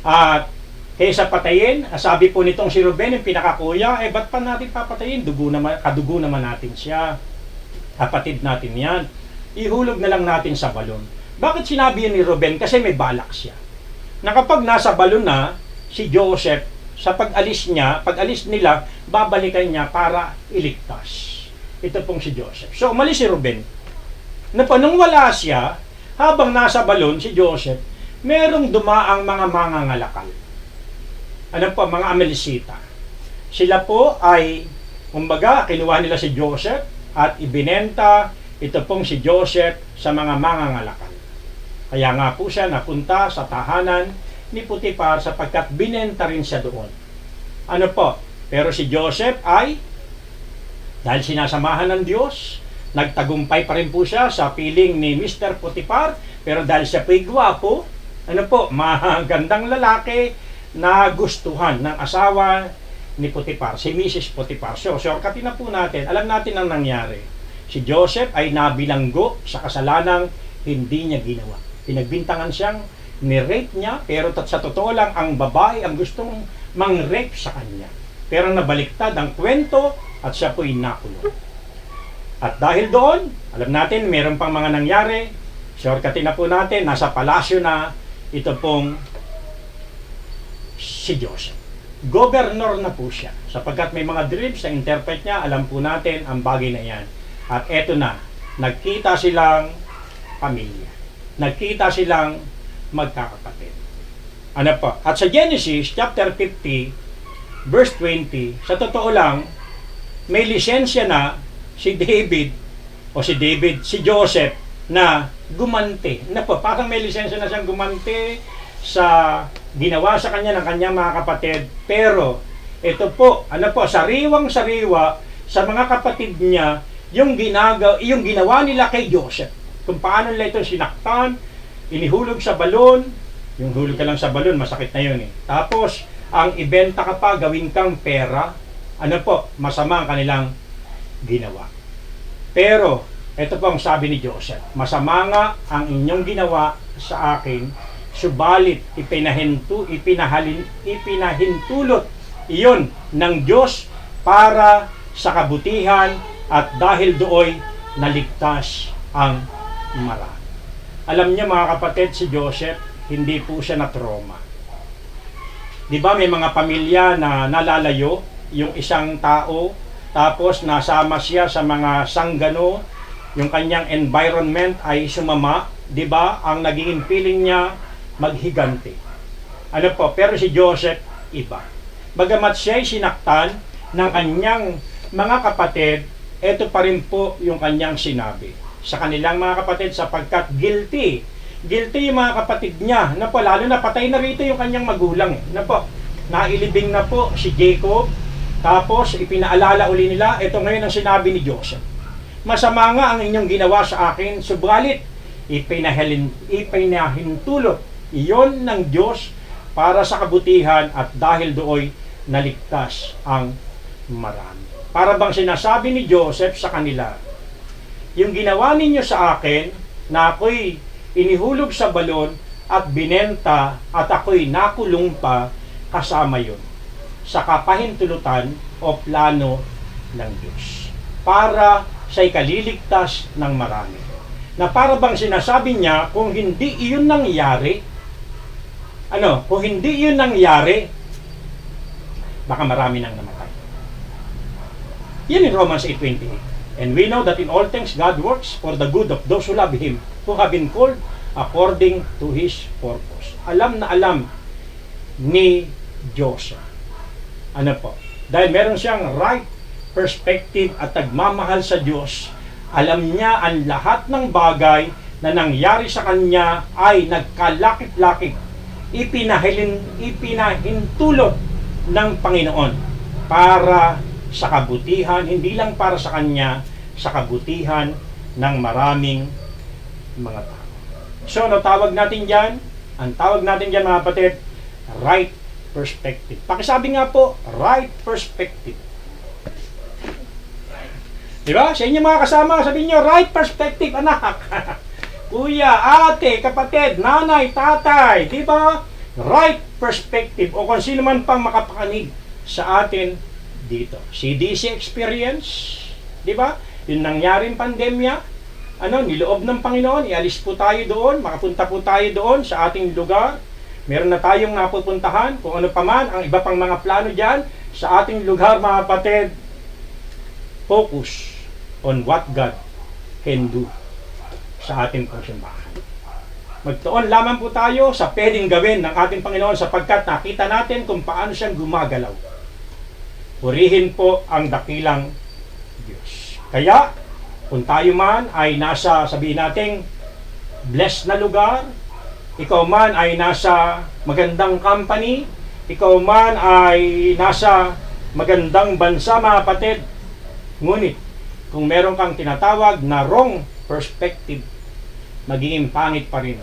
at kaysa patayin, sabi po nitong si Ruben, yung pinakakuya, ba't pa natin papatayin? Kadugo naman natin siya. Kapatid natin yan. Ihulog na lang natin sa balon. Bakit sinabi yan ni Ruben? Kasi may balak siya. Na kapag nasa balon na, si Joseph, sa pag-alis nila, babalikan niya para iligtas. Ito pong si Joseph. So, umalis si Ruben. Nung wala siya, habang nasa balon, si Joseph, merong dumaang mga mangangalakal. Mga Amalesita. Sila po ay, kinuha nila si Joseph at ibinenta ito pong si Joseph sa mga mangangalakal. Kaya nga po siya napunta sa tahanan ni Potiphar sapagkat binenta rin siya doon. Pero si Joseph ay, dahil sinasamahan ng Diyos, nagtagumpay pa rin po siya sa piling ni Mr. Potiphar, pero dahil siya po'y gwapo, magandang lalaki na gustuhan ng asawa ni Potiphar, si Mrs. Potiphar. So, shortcutin na po natin, alam natin ang nangyari. Si Joseph ay nabilanggo sa kasalanang hindi niya ginawa. Pinagbintangan siyang ni-rape niya, pero sa totoo lang, ang babae ang gustong mang-rape sa kanya. Pero nabaliktad ang kwento at siya po'y nakulong. At dahil doon, alam natin, meron pang mga nangyari. Shortcutin na po natin, nasa palasyo na ito pong si Joseph. Governor na po siya. Sapagkat may mga dreams na interpret niya, alam po natin ang bagay na yan. At eto na, nagkita silang pamilya. Nagkita silang magkakapatid. Ano po? At sa Genesis chapter 50, verse 20, sa totoo lang, may lisensya na si Joseph na gumanti. Ano po? Parang may lisensya na siyang gumanti sa ginawa sa kanya ng kanyang mga kapatid. Pero ito po, sariwang-sariwa sa mga kapatid niya yung ginawa nila kay Joseph. Kung paano nila ito sinaktan, inihulog sa balon. Yung hulog ka lang sa balon, masakit na yun eh. Tapos, ang ibenta ka pa, gawin kang pera. Masama ang kanilang ginawa. Pero, ito po ang sabi ni Joseph, masama nga ang inyong ginawa sa akin, subalit ipinahintulot iyon ng Diyos para sa kabutihan at dahil dooy naligtas ang marami. Alam niyo mga kapatid, si Joseph, hindi po siya na-trauma. Di ba may mga pamilya na nalalayo yung isang tao, tapos nasama siya sa mga sanggano, yung kanyang environment ay sumama, di ba? Ang naging feeling niya, maghiganti. Pero si Joseph, iba. Bagamat siya ay sinaktan ng kanyang mga kapatid, ito pa rin po yung kanyang sinabi sa kanilang mga kapatid sapagkat guilty. Guilty yung mga kapatid niya. Lalo na patay na rito yung kanyang magulang. Nailibing na po si Jacob. Tapos ipinaalala uli nila, ito ngayon ang sinabi ni Joseph. Masama nga ang inyong ginawa sa akin, subalit ipinahintulot iyon ng Diyos para sa kabutihan at dahil dooy naligtas ang marami. Para bang sinasabi ni Joseph sa kanila, yung ginawa ninyo sa akin na ako'y inihulog sa balon at binenta at ako'y nakulong pa, kasama yun sa kapahintulutan o plano ng Diyos para sa ikaliligtas ng marami. Na para bang sinasabi niya, kung hindi iyon nangyari, baka marami nang namatay. Yan in Romans 8:28. And we know that in all things God works for the good of those who love Him, who have been called according to His purpose. Alam na alam ni Joseph. Dahil meron siyang right perspective at nagmamahal sa Diyos, alam niya ang lahat ng bagay na nangyari sa kanya ay nagkalakip-lakip, ipinahintulot ng Panginoon para sa kabutihan, hindi lang para sa kanya, sa kabutihan ng maraming mga tao. So, tawag natin dyan? Ang tawag natin dyan mga kapatid, right perspective. Pakisabi nga po, right perspective. Diba? Sa inyo mga kasama, sabihin nyo, right perspective, anak. Kuya, ate, kapatid, nanay, tatay, diba? Right perspective, o kung sino man pang makapakinig sa atin dito. CDC experience, di ba? Yung nangyaring pandemya, niloob ng Panginoon, ialis po tayo doon, makapunta po tayo doon sa ating lugar. Meron na tayong napupuntahan, kung ano pa man, ang iba pang mga plano dyan, sa ating lugar mga kapatid, focus on what God can do sa ating pagsimbahan. Magtuon lamang po tayo sa pwedeng gawin ng ating Panginoon sapagkat nakita natin kung paano siyang gumagalaw. Purihin po ang dakilang Diyos. Kaya, kung tayo man ay nasa, sabihin natin, blessed na lugar, ikaw man ay nasa magandang company, ikaw man ay nasa magandang bansa mga kapatid, ngunit, kung meron kang tinatawag na wrong perspective, magiging pangit pa rin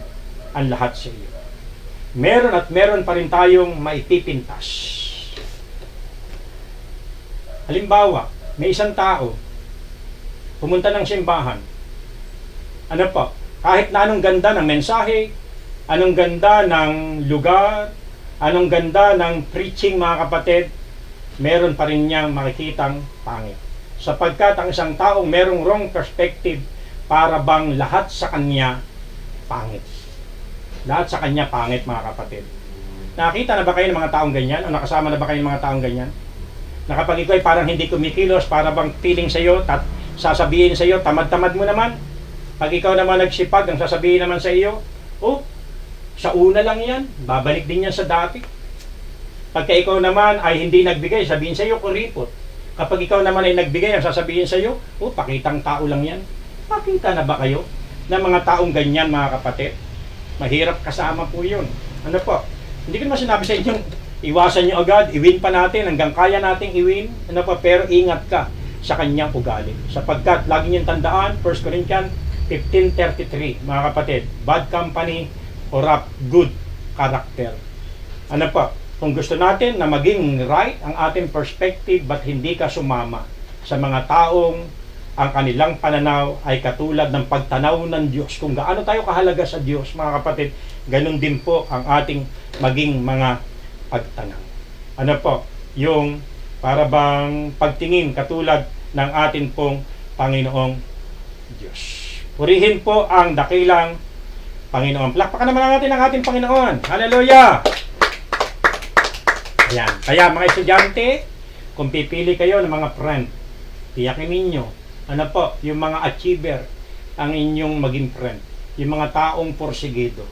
ang lahat sa iyo. Meron at meron pa rin tayong maipipintas. Halimbawa, may isang tao pumunta ng simbahan. Kahit na anong ganda ng mensahe, anong ganda ng lugar, anong ganda ng preaching mga kapatid, meron pa rin niyang makikitang pangit. Sapagkat ang isang taong merong wrong perspective, para bang lahat sa kanya pangit. Lahat sa kanya pangit mga kapatid. Nakita na ba kayo ng mga taong ganyan? O nakasama na ba kayo ng mga taong ganyan? Na kapag ikaw ay parang hindi kumikilos, para bang feeling sa iyo, sasabihin sa iyo, tamad-tamad mo naman. Pag ikaw naman nagsipag, ang sasabihin naman sa iyo, oh, sa una lang yan, babalik din yan sa dati. Pagka ikaw naman ay hindi nagbigay, sabihin sa iyo, kuripot. Kapag ikaw naman ay nagbigay, ang sasabihin sa iyo, oh, pakitang tao lang yan. Makita na ba kayo ng mga taong ganyan mga kapatid? Mahirap kasama po yun. Ano po? Hindi ko naman sinabi sa inyo, iwasan nyo agad, iwin pa natin hanggang kaya nating iwin. Ano po? Pero ingat ka sa kanyang ugali. Sapagkat lagi niyong tandaan, 1 Corinthians 15:33, mga kapatid, bad company corrupt good character. Ano po? Kung gusto natin na maging right ang ating perspective, ba't hindi ka sumama sa mga taong ang kanilang pananaw ay katulad ng pagtanaw ng Diyos. Kung gaano tayo kahalaga sa Diyos, mga kapatid, ganun din po ang ating maging mga pagtanaw. Ano po? Yung para bang pagtingin katulad ng atin pong Panginoong Diyos. Purihin po ang dakilang Panginoon. Palakpakan naman natin ang ating Panginoon. Hallelujah! Ayan. Kaya mga estudyante, kung pipili kayo ng mga friend, tiyakin ninyo, ano po, yung mga achiever ang inyong maging friend. Yung mga taong porsigido.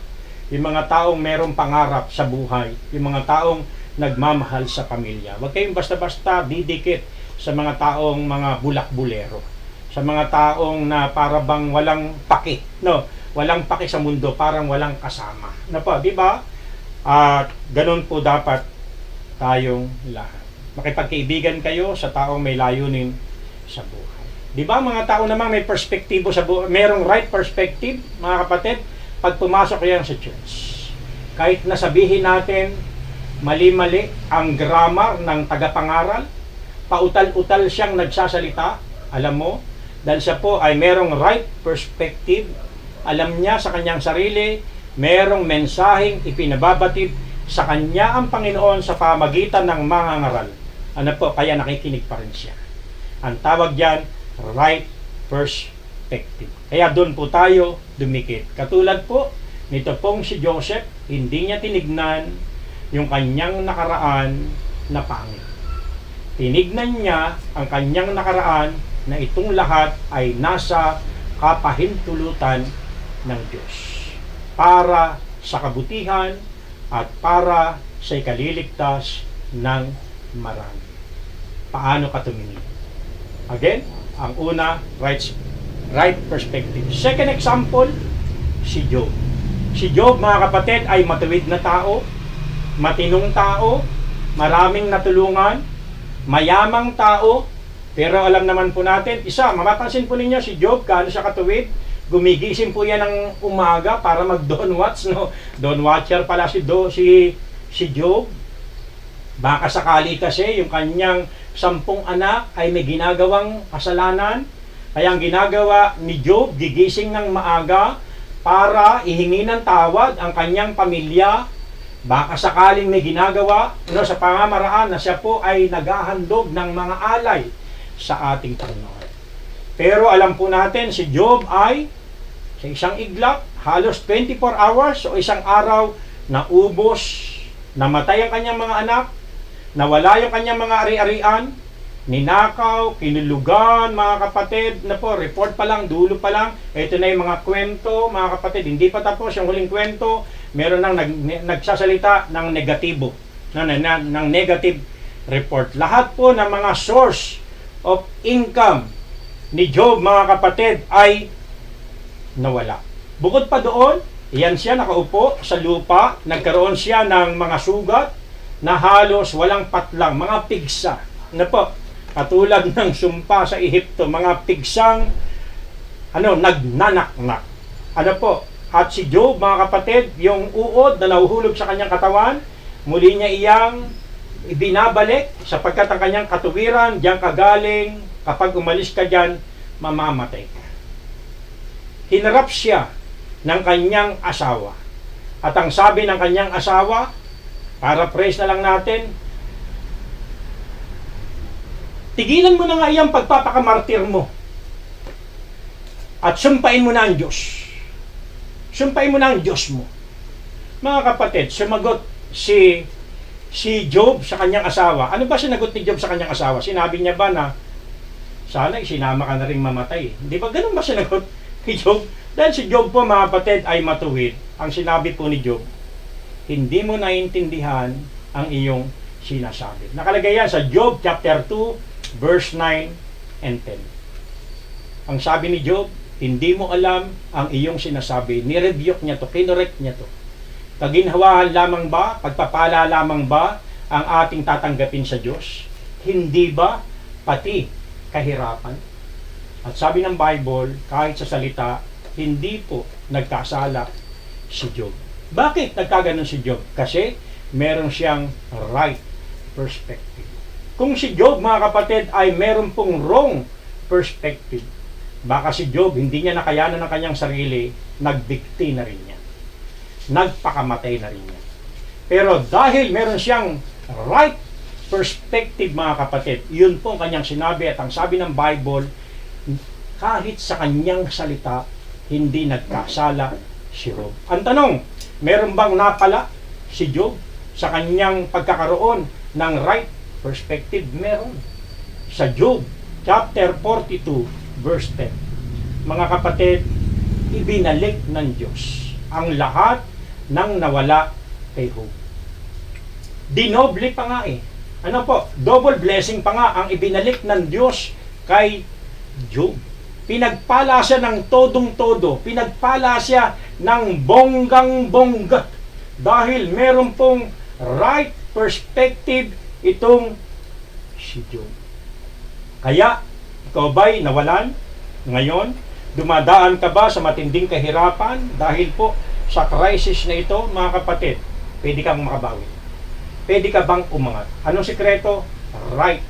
Yung mga taong merong pangarap sa buhay. Yung mga taong nagmamahal sa pamilya. Huwag kayong basta-basta didikit sa mga taong mga bulak-bulero. Sa mga taong na para bang walang paki. No, walang paki sa mundo, parang walang kasama. Ano po, di ba? At ganun po dapat tayong lahat. Makipagkaibigan kayo sa taong may layunin sa buhay. Di ba mga tao naman may perspektibo sa buhay, merong right perspective, mga kapatid, pag pumasok yan sa church. Kahit nasabihin natin mali-mali ang grammar ng tagapangaral, pautal-utal siyang nagsasalita, alam mo, dahil siya po ay merong right perspective, alam niya sa kanyang sarili, merong mensaheng ipinababatid sa kanya ang Panginoon sa pamagitan ng mga ngaral. Ano po, kaya nakikinig pa rin siya. Ang tawag diyan, right perspective. Kaya doon po tayo dumikit. Katulad po, nito pong si Joseph, hindi niya tinignan yung kanyang nakaraan na pangit. Tinignan niya ang kanyang nakaraan na itong lahat ay nasa kapahintulutan ng Diyos. Para sa kabutihan at para sa ikaliligtas ng marami. Paano ka tumingin? Again, ang una, right perspective. Second example, si Job. Si Job, mga kapatid, ay matuwid na tao, matinong tao, maraming natulungan, mayamang tao, pero alam naman po natin, mapapansin po ninyo, si Job, gaano siya katuwid, gumigising po yan ng umaga para mag-dawn watch, no? Dawn watcher pala si Job. Baka sakali kasi yung kanyang 10 anak ay may ginagawang kasalanan. Kaya ang ginagawa ni Job, gigising ng maaga para ihingi ng tawad ang kanyang pamilya. Baka sakaling may ginagawa sa pamamaraan na siya po ay naghahandog ng mga alay sa ating Panginoon. Pero alam po natin, si Job ay sa isang iglap, halos 24 hours o isang araw, naubos, namatay ang kanyang mga anak, nawala yung kanyang mga ari-arian, ninakaw, kinulugan, mga kapatid, na po, report pa lang, dulo pa lang, ito na yung mga kwento, mga kapatid, hindi pa tapos yung huling kwento, meron nang nagsasalita ng negatibo, ng negative report. Lahat po ng mga source of income ni Job, mga kapatid, ay nawala. Bukod pa doon, iyan siya nakaupo sa lupa, nagkaroon siya ng mga sugat, na halos walang patlang, mga pigsa. Ano po? Katulad ng sumpa sa Ehipto, mga pigsang nagnanaknak. Ano po? At si Job, mga kapatid, yung uod na nahuhulog sa kanyang katawan, muli niya iyang ibinabalik sapagkat ang kanyang katuwiran, diyan kagaling, kapag umalis ka diyan, mamamatay ka. Hinarap siya ng kanyang asawa. At ang sabi ng kanyang asawa, para praise na lang natin, tigilan mo na nga iyang pagpapakamartir mo. At sumpain mo na ang Diyos. Sumpain mo na ang Diyos mo. Mga kapatid, sumagot si Job sa kanyang asawa. Ano ba sinagot ni Job sa kanyang asawa? Sinabi niya ba na, sana isinama ka na rin mamatay? Hindi ba ganun ba sinagot ni Job? Dahil si Job po, mga kapatid, ay matuwid. Ang sinabi po ni Job, hindi mo naiintindihan ang iyong sinasabi. Nakalagay yan sa Job chapter 2, verse 9 and 10. Ang sabi ni Job, hindi mo alam ang iyong sinasabi. Nirebuke niya to, kinorek niya to. Kaginhawahan lamang ba, pagpapala lamang ba ang ating tatanggapin sa Diyos? Hindi ba pati kahirapan? At sabi ng Bible, kahit sa salita, hindi po nagkasala si Job. Bakit nagkaganon si Job? Kasi meron siyang right perspective. Kung si Job, mga kapatid, ay meron pong wrong perspective, baka si Job, hindi niya nakayanan ng kanyang sarili, nagbigti na rin niya. Nagpakamatay na rin niya. Pero dahil meron siyang right perspective, mga kapatid, yun po ang kanyang sinabi. At ang sabi ng Bible, kahit sa kanyang salita, hindi nagkasala si Job. Ang tanong, meron bang napala si Job sa kanyang pagkakaroon ng right perspective? Meron. Sa Job chapter 42 verse 10. Mga kapatid, ibinalik ng Diyos ang lahat ng nawala kay Job. Dinoble pa nga eh. Ano po? Double blessing pa nga ang ibinalik ng Diyos kay Job. Pinagpala siya ng todong-todo. Pinagpala siya ng bonggang-bongga. Dahil meron pong right perspective itong si Job. Kaya, ikaw ba'y nawalan? Ngayon, dumadaan ka ba sa matinding kahirapan? Dahil po sa crisis na ito, mga kapatid, pwede kang makabawi. Pwede ka bang umangat? Anong sikreto? Right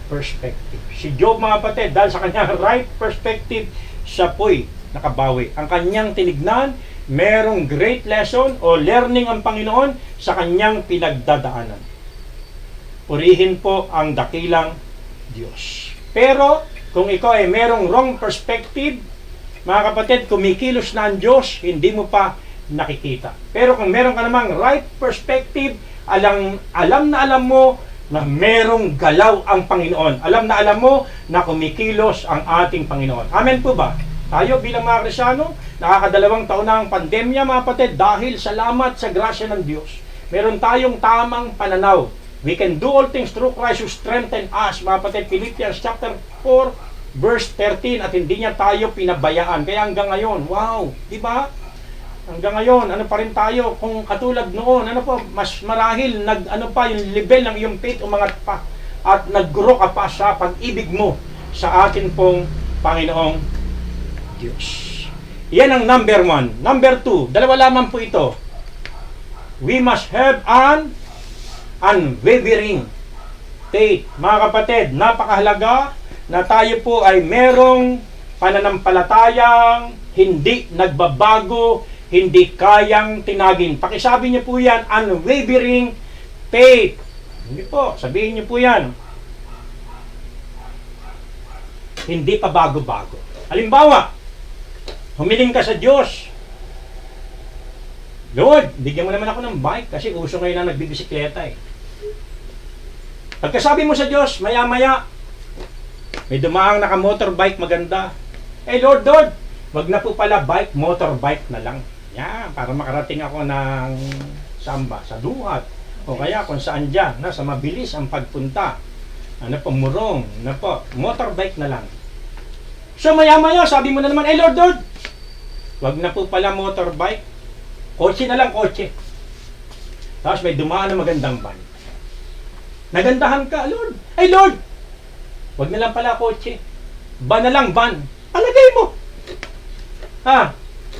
perspective. Si Job, mga kapatid, dahil sa kanyang right perspective, siya po'y nakabawi. Ang kanyang tinignan, merong great lesson o learning ang Panginoon sa kanyang pinagdadaanan. Purihin po ang dakilang Diyos. Pero, kung ikaw ay merong wrong perspective, mga kapatid, kumikilos na ang Diyos, hindi mo pa nakikita. Pero kung meron ka namang right perspective, alam na alam mo na merong galaw ang Panginoon. Alam na alam mo na kumikilos ang ating Panginoon. Amen po ba? Tayo bilang mga Kristyano, nakakadalawang taon na ang pandemya, mga kapatid, dahil salamat sa grasya ng Diyos. Meron tayong tamang pananaw. We can do all things through Christ who strengthen us, mga kapatid. Philippians chapter 4, verse 13, at hindi niya tayo pinabayaan. Kaya hanggang ngayon, wow, di ba? Hanggang ngayon, ano pa rin tayo, kung katulad noon, ano po, mas marahil, yung level ng iyong faith umangat pa, at nag-grow ka pa sa pag-ibig mo sa atin pong Panginoong Diyos. Yan ang number 1. Number 2, dalawa lamang po ito. We must have an unwavering faith. Mga kapatid, napakahalaga na tayo po ay merong pananampalatayang hindi nagbabago, hindi kayang tinagin. Pakisabi niyo po yan, unwavering faith. Hindi po, sabihin niyo po yan. Hindi pa bago-bago. Halimbawa, humiling ka sa Diyos. Lord, bigyan mo naman ako ng bike kasi uso ngayon na nagbibisikleta eh. Pagkasabi mo sa Diyos, maya-maya, may dumaang naka-motorbike maganda. Lord, wag na po pala bike, motorbike na lang. Yan, para makarating ako ng samba, sa duhat. O kaya kung saan dyan, sa mabilis ang pagpunta. Murong, motorbike na lang. So maya-maya, sabi mo na naman, Lord, wag na po pala motorbike, kotse na lang, kotse. Tapos may dumaan na magandang van. Nagandahan ka, Lord. Lord, wag na lang pala kotse. Van na lang, van. Palagay mo.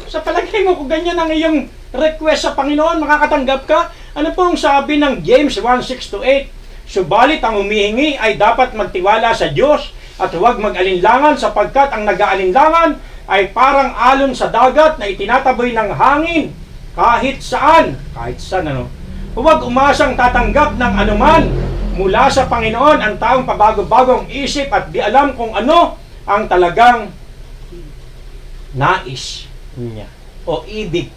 Sa palagay mo, kung ganyan ang iyong request sa Panginoon, makakatanggap ka? Ano pong sabi ng James 1:6-8? Subalit ang humihingi ay dapat magtiwala sa Diyos at huwag mag-alinlangan sapagkat ang nag-aalinlangan ay parang alon sa dagat na itinataboy ng hangin kahit saan, ano, huwag umasang tatanggap ng anuman mula sa Panginoon ang taong pabago-bagong isip at di alam kung ano ang talagang nais niya o ibig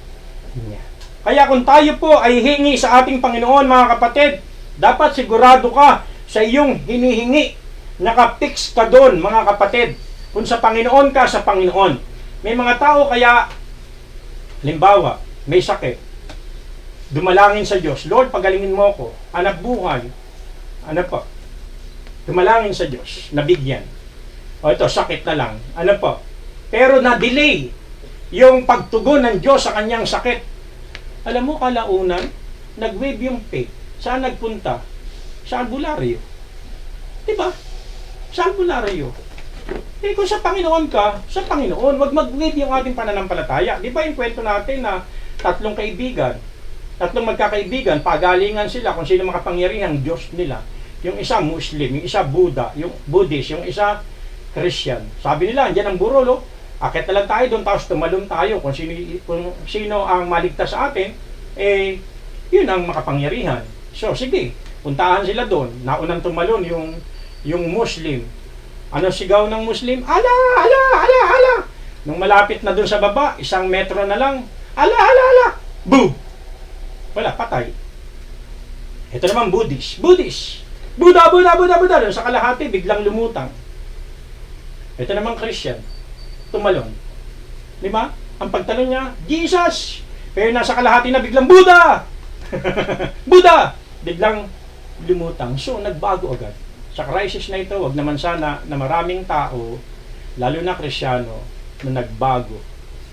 niya. Kaya kung tayo po ay hingi sa ating Panginoon, mga kapatid, dapat sigurado ka sa iyong hinihingi. Nakapix ka doon, mga kapatid. Kung sa Panginoon ka, sa Panginoon. May mga tao kaya, limbawa, may sakit. Dumalangin sa Diyos, Lord, pagalingin mo ako. Anak buhay. Ano po? Dumalangin sa Diyos, nabigyan. O ito, sakit na lang. Ano po? Pero na-delay yung pagtugon ng Diyos sa kanyang sakit. Alam mo, kalaunan, nag-wave yung faith. Saan nagpunta? Sa albularyo. Diba? Sa albularyo. Eh kung sa Panginoon ka, sa Panginoon, wag mag-wave yung ating pananampalataya. Di ba yung kwento natin na tatlong magkakaibigan, pagalingan sila kung sino makapangyarihang Diyos nila. Yung isa Muslim, yung isa Buddha, yung Buddhist, yung isa Christian. Sabi nila, andyan ang burol, akit na lang tayo doon, tapos tumalon tayo. Kung sino ang maligtas sa atin, eh, yun ang makapangyarihan. So, sige, puntahan sila doon. Naunang tumalon yung Muslim. Ano sigaw ng Muslim? Ala, ala, ala, ala. Nung malapit na doon sa baba, 1 metro na lang, ala, ala, ala. Boom! Wala, patay. Ito naman Buddhist. Buddha. Doon sa kalahati, biglang lumutang. Ito naman Christian. Tumalon. Di ba? Ang pagtalon niya, Jesus! Pero nasa kalahati na biglang Buddha! Buddha! Biglang lumutang. So, nagbago agad. Sa crisis na ito, wag naman sana na maraming tao, lalo na Kristiyano, na nagbago.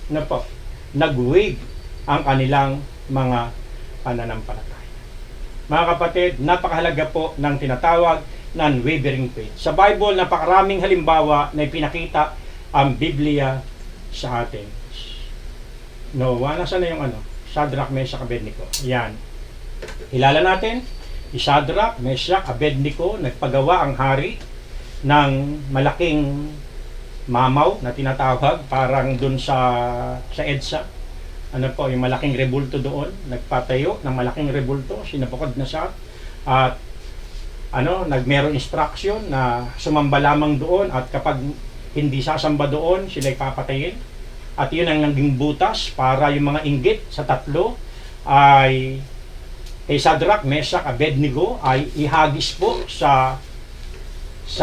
Na po, nag-wave ang kanilang mga pananampalataya. Mga kapatid, napakahalaga po ng tinatawag na unwavering faith. Sa Bible, napakaraming halimbawa na ipinakita ang Biblia sa atin. Noah, nasaan na yung Shadrach, Meshach, Abednego. Yan. Hilala natin, Shadrach, Meshach, Abednego, nagpagawa ang hari ng malaking mamaw na tinatawag, parang dun sa EDSA. Yung malaking rebulto doon, nagpatayo ng malaking rebulto, sinapakod na siya. At nagmerong instruction na sumamba lamang doon at kapag hindi sasamba doon, sila'y papatayin. At yun ang naging butas para yung mga inggit sa tatlo ay Shadrach, Meshach, Abednego ay ihagis po sa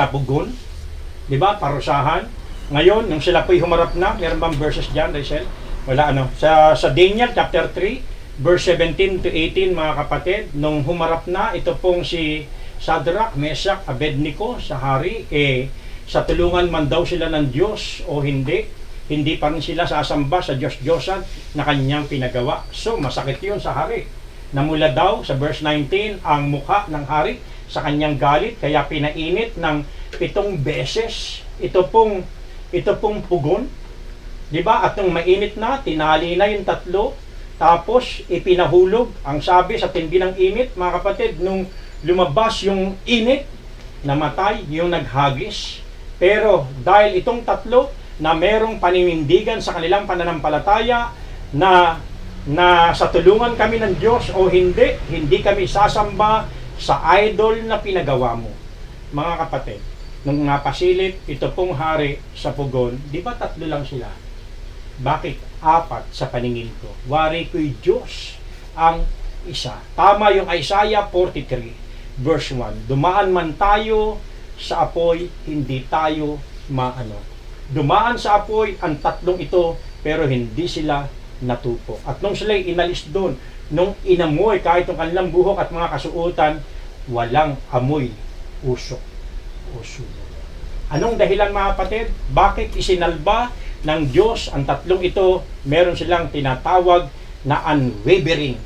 pugon. Diba? Parusahan. Ngayon, nung sila po'y humarap na, meron bang verses dyan, Rachel? Wala Sa Daniel chapter 3, verse 17 to 18, mga kapatid, nung humarap na, ito pong si Shadrach, Meshach, Abednego sa hari, sa tulungan man daw sila ng Diyos o hindi pa rin sila sasamba sa Diyos-Diyosan na kanyang pinagawa. So, masakit yun sa hari. Namula daw sa verse 19 ang mukha ng hari sa kanyang galit, kaya pinainit ng 7 beses ito pong pugon. Diba? At nung mainit na, tinali na yung tatlo, tapos ipinahulog. Ang sabi sa tindi ng init, mga kapatid, nung lumabas yung init, namatay yung naghagis. Pero dahil itong tatlo na merong paninindigan sa kanilang pananampalataya na sa tulungan kami ng Diyos o hindi kami sasamba sa idol na pinagawa mo. Mga kapatid, nung napasilip ito pong hari sa pugon, di ba 3 lang sila? Bakit 4 sa paningin ko? Wari ko'y Diyos ang isa. Tama yung Isaiah 43 verse 1. Dumaan man tayo sa apoy, hindi tayo maano. Dumaan sa apoy ang 3 ito, pero hindi sila natupo. At nung sila'y inalis doon, nung inamoy kahit ang kanilang buhok at mga kasuotan, walang amoy usok o sunog. Anong dahilan, mga kapatid? Bakit isinalba ng Diyos ang 3 ito? Meron silang tinatawag na unwavering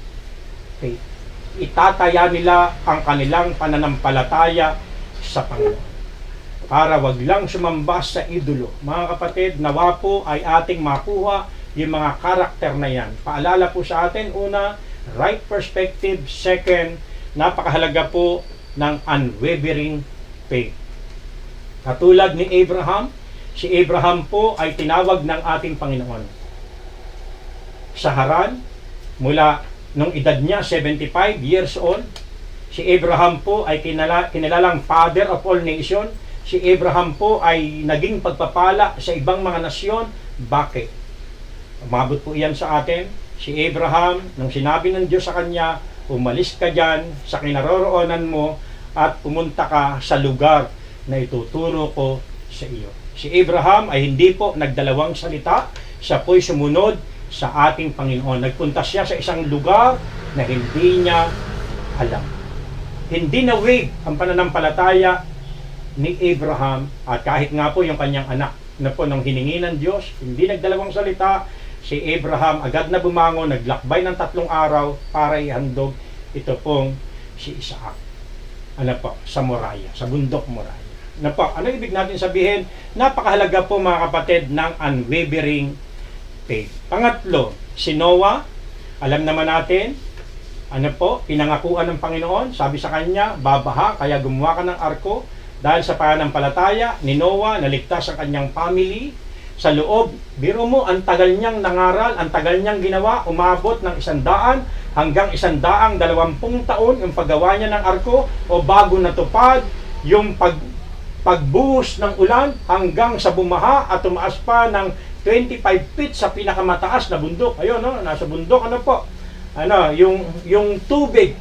faith. Itataya nila ang kanilang pananampalataya sa Panginoon. Para wag lang sumamba sa idolo. Mga kapatid, nawa po ay ating makuha yung mga karakter na yan. Paalala po sa atin, una, right perspective. Second, napakahalaga po ng unwavering faith. Katulad ni Abraham, si Abraham po ay tinawag ng ating Panginoon. Sa Haran, mula nung edad niya 75 years old. Si Abraham po ay kinilalang father of all nation. Si Abraham po ay naging pagpapala sa ibang mga nasyon. Bakit? Umabot po iyan sa atin. Si Abraham, nung sinabi ng Diyos sa kanya, umalis ka dyan sa kinaroroonan mo at pumunta ka sa lugar na ituturo ko sa iyo. Si Abraham ay hindi po nagdalawang salita. Siya po'y sumunod sa ating Panginoon. Nagpunta siya sa isang lugar na hindi niya alam. Hindi na wave ang pananampalataya ni Abraham, at kahit nga po yung kanyang anak na po nung hiningi ng Diyos, hindi nagdalawang salita. Si Abraham agad na bumangon, naglakbay ng 3 araw para ihandog ito pong si Isaac. Ano po? Sa Moriah, sa bundok Moriah. Ano po? Ano ibig natin sabihin? Napakahalaga po mga kapatid ng unwavering faith. Pangatlo, si Noah, alam naman natin, ano po, pinangakuan ng Panginoon, sabi sa kanya, babaha, kaya gumawa ka ng arko. Dahil sa pananampalataya ni Noah, naligtas ang kanyang family. Sa loob, biro mo, ang tagal niyang nangaral, ang tagal niyang ginawa, umabot ng 100 hanggang 120 taon yung paggawa niya ng arko, o bago natupad yung pagbuhos ng ulan hanggang sa bumaha at tumaas pa ng 25 feet sa pinakamataas na bundok. Ayun, no? Nasa bundok, ano po? Ano, yung tubig,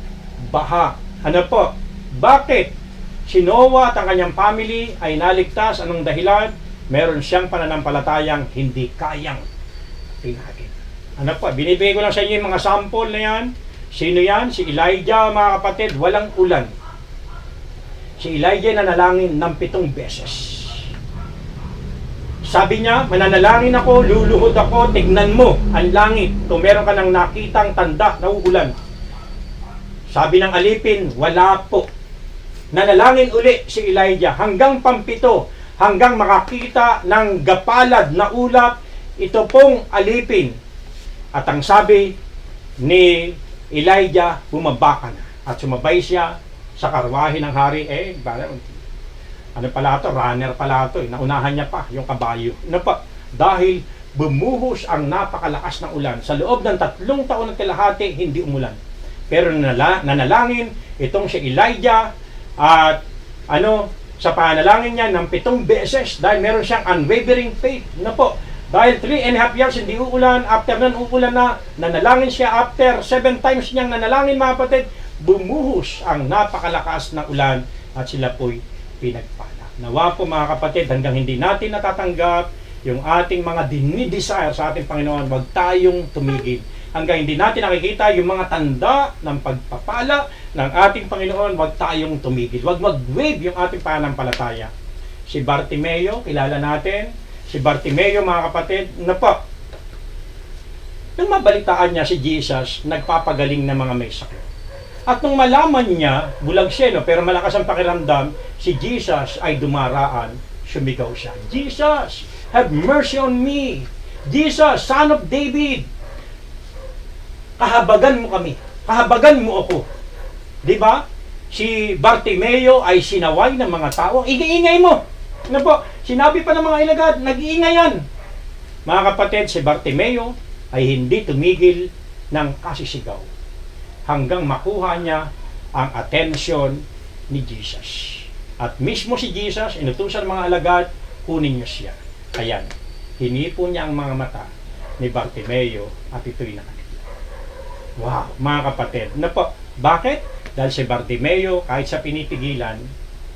baha. Ano po? Bakit? Si Noah at ang kanyang family ay naligtas. Anong dahilan? Meron siyang pananampalatayang hindi kayang pinagin. Ano po? Binibigay ko lang sa inyo yung mga sample na yan. Sino yan? Si Elijah, mga kapatid, walang ulan. Si Elijah nanalangin ng 7 beses. Sabi niya, mananalangin ako, luluhod ako, tignan mo ang langit. Kung meron ka ng nakitang tanda na uulan. Sabi ng alipin, wala po. Nanalangin uli si Elijah hanggang 7, hanggang makakita ng gapalad na ulap, ito pong alipin. At ang sabi ni Elijah, bumaba ka na. At sumabay siya sa karwahe ng hari. Ano pala ito? Runner pala ito. Naunahan niya pa yung kabayo. Dahil bumuhos ang napakalakas ng ulan. Sa loob ng 3 taon at kalahati, hindi umulan. Pero nanalangin itong si Elijah, at sa panalangin niya ng 7 beses, dahil meron siyang unwavering faith. Dahil 3.5 years hindi uulan, after nun uulan na, nanalangin siya, after 7 times niyang nanalangin, mga kapatid, bumuhos ang napakalakas na ulan at sila po'y pinagpala. Nawa po mga kapatid, hanggang hindi natin natatanggap yung ating mga dinidesire sa ating Panginoon, wag tayong tumigil. Hanggang hindi natin nakikita yung mga tanda ng pagpapala ng ating Panginoon, wag tayong tumigil. Wag mag-wave yung ating pananampalataya. Si Bartimeo, kilala natin. Si Bartimeo, mga kapatid, nung mabalitaan niya si Jesus, nagpapagaling ng mga may sakit. At nung malaman niya, bulag siya, pero malakas ang pakiramdam, si Jesus ay dumaraan, sumigaw siya, Jesus, have mercy on me. Jesus, Son of David, kahabagan mo kami. Kahabagan mo ako. Di ba? Si Bartimeo ay sinaway ng mga tao. Ingay mo. Sinabi pa ng mga ilagad, nag-iingay yan. Mga kapatid, si Bartimeo ay hindi tumigil ng kasisigaw hanggang makuha niya ang atensyon ni Jesus. At mismo si Jesus, inutusan mga alagad, kunin niyo siya. Ayan, hinipo niya ang mga mata ni Bartimeo at ito'y nakakita. Wow, mga kapatid. Bakit? Dahil si Bartimeo, kahit sa pinipigilan,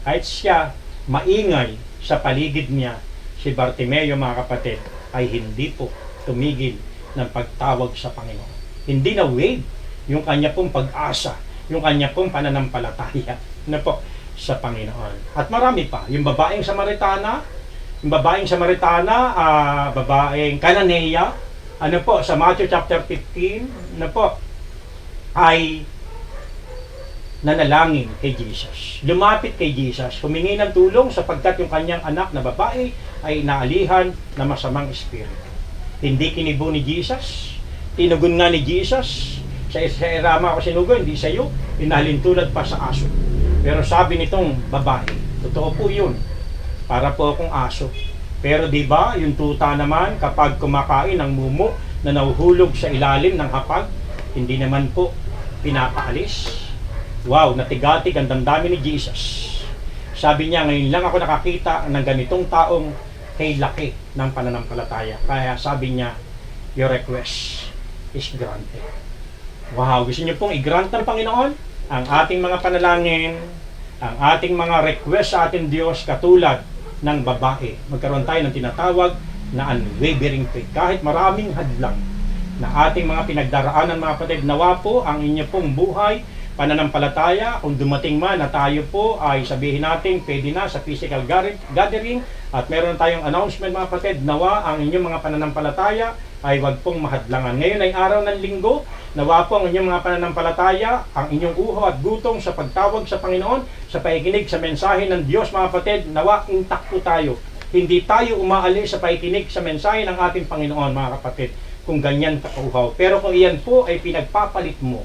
kahit siya maingay sa paligid niya, si Bartimeo, mga kapatid, ay hindi po tumigil ng pagtawag sa Panginoon. Hindi na wave yung kanya pong pag-asa, yung kanya pong pananampalataya sa Panginoon. At marami pa. Yung babaeng Samaritana, babaeng Cananea, sa Matthew chapter 15, ay nanalangin kay Jesus. Lumapit kay Jesus, humingi ng tulong sapagkat yung kanyang anak na babae ay naalihan na masamang espiritu. Hindi kinibo ni Jesus, tinugon nga ni Jesus, sa irama ako sinugon, hindi sa iyo, inalintulad pa sa aso. Pero sabi nitong babae, totoo po yun, para po akong aso. Pero di ba yung tuta naman kapag kumakain ng mumo na nahuhulog sa ilalim ng hapag, hindi naman po pinapaalis. Wow, natigatig ang damdamin ni Jesus. Sabi niya, ngayon lang ako nakakita ng ganitong taong kay laki ng pananampalataya. Kaya sabi niya, your request is granted. Wow, gusto niyo pong i-grant ng Panginoon ang ating mga panalangin, ang ating mga request sa ating Diyos, katulad ng babae. Magkaroon tayo ng tinatawag na unwavering faith. Kahit maraming hadlang na ating mga pinagdaraanan, mga kapatid, nawa po ang inyo pong buhay, pananampalataya, kung dumating man na tayo po ay sabihin natin pwede na sa physical gathering at meron tayong announcement, mga kapatid, nawa ang inyong mga pananampalataya ay wag pong mahadlangan. Ngayon ay araw ng linggo, nawa po ang inyong mga pananampalataya, ang inyong uho at gutom sa pagtawag sa Panginoon, sa pakikinig sa mensahe ng Diyos, mga kapatid, nawa intact po tayo. Hindi tayo umaalis sa pakikinig sa mensahe ng ating Panginoon, mga kapatid, kung ganyan kauhaw. Pero kung iyan po ay pinagpapalit mo,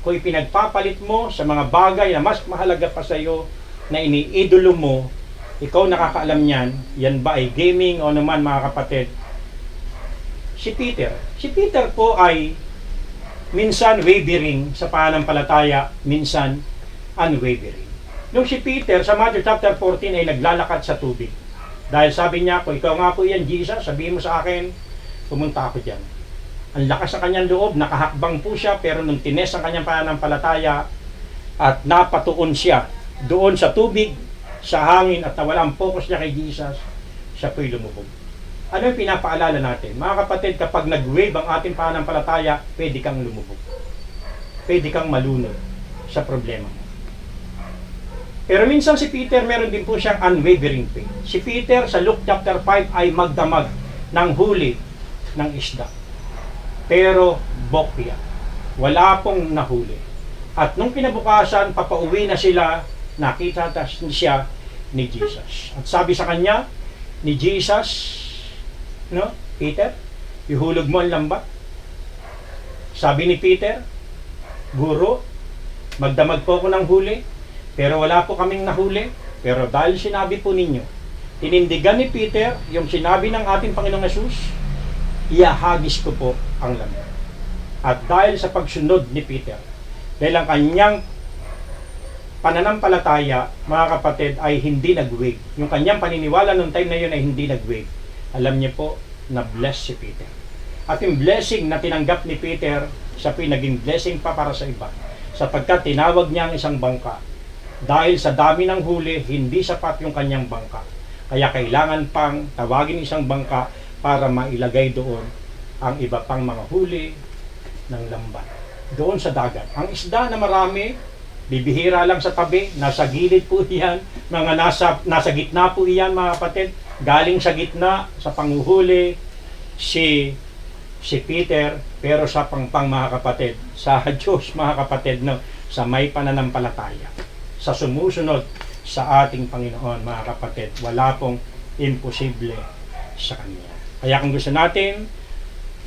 kung ipinagpapalit mo sa mga bagay na mas mahalaga pa sa iyo, na iniidolo mo, ikaw nakakaalam niyan, yan ba ay gaming o naman, mga kapatid? Si Peter po ay minsan wavering sa pananampalataya, minsan unwavering. Nung si Peter sa Matthew chapter 14 ay naglalakad sa tubig. Dahil sabi niya, kung ikaw nga po yan, Jesus, sabihin mo sa akin, pumunta ako dyan. Ang lakas ng kanyang loob, nakahakbang po siya, pero nung tines ang kanyang pananampalataya at napatuon siya doon sa tubig, sa hangin, at nawala ang focus niya kay Jesus, siya po'y lumubog. Ano yung pinapaalala natin? Mga kapatid, kapag nag-wave ang ating pananampalataya, pwede kang lumubog. Pwede kang malunod sa problema mo. Pero minsan si Peter, meron din po siyang unwavering faith. Si Peter sa Luke chapter 5 ay magdamag ng huli ng isda. Pero bokya. Wala pong nahuli. At nung kinabukasan, papauwi na sila, nakita siya ni Jesus. At sabi sa kanya ni Jesus, no, Peter, ihulog mo ang lambat. Sabi ni Peter, Guro, magdamag po ako ng huli, pero wala po kaming nahuli. Pero dahil sinabi po ninyo, tinindigan ni Peter yung sinabi ng ating Panginoong Hesus, iahagis ko po ang lambat. At dahil sa pagsunod ni Peter, dahil ang kanyang pananampalataya, mga kapatid, ay hindi nag-wave. Yung kanyang paniniwala noong time na yun ay hindi nag-wave. Alam niyo po, na-bless si Peter. At yung blessing na tinanggap ni Peter, siya po'y naging blessing pa para sa iba. Sapagkat tinawag niya ang isang bangka. Dahil sa dami ng huli, hindi sapat yung kanyang bangka. Kaya kailangan pang tawagin isang bangka para mailagay doon ang iba pang mga huli ng lambat. Doon sa dagat. Ang isda na marami, bibihira lang sa tabi, nasa gilid po iyan, mga nasa gitna po iyan, mga kapatid. Galing sa gitna, sa panguhuli, si Peter, pero sa pangpang, mga kapatid, sa Diyos, mga kapatid, no, sa may pananampalataya, sa sumusunod sa ating Panginoon, mga kapatid, wala pong imposible sa Kanya. Kaya kung gusto natin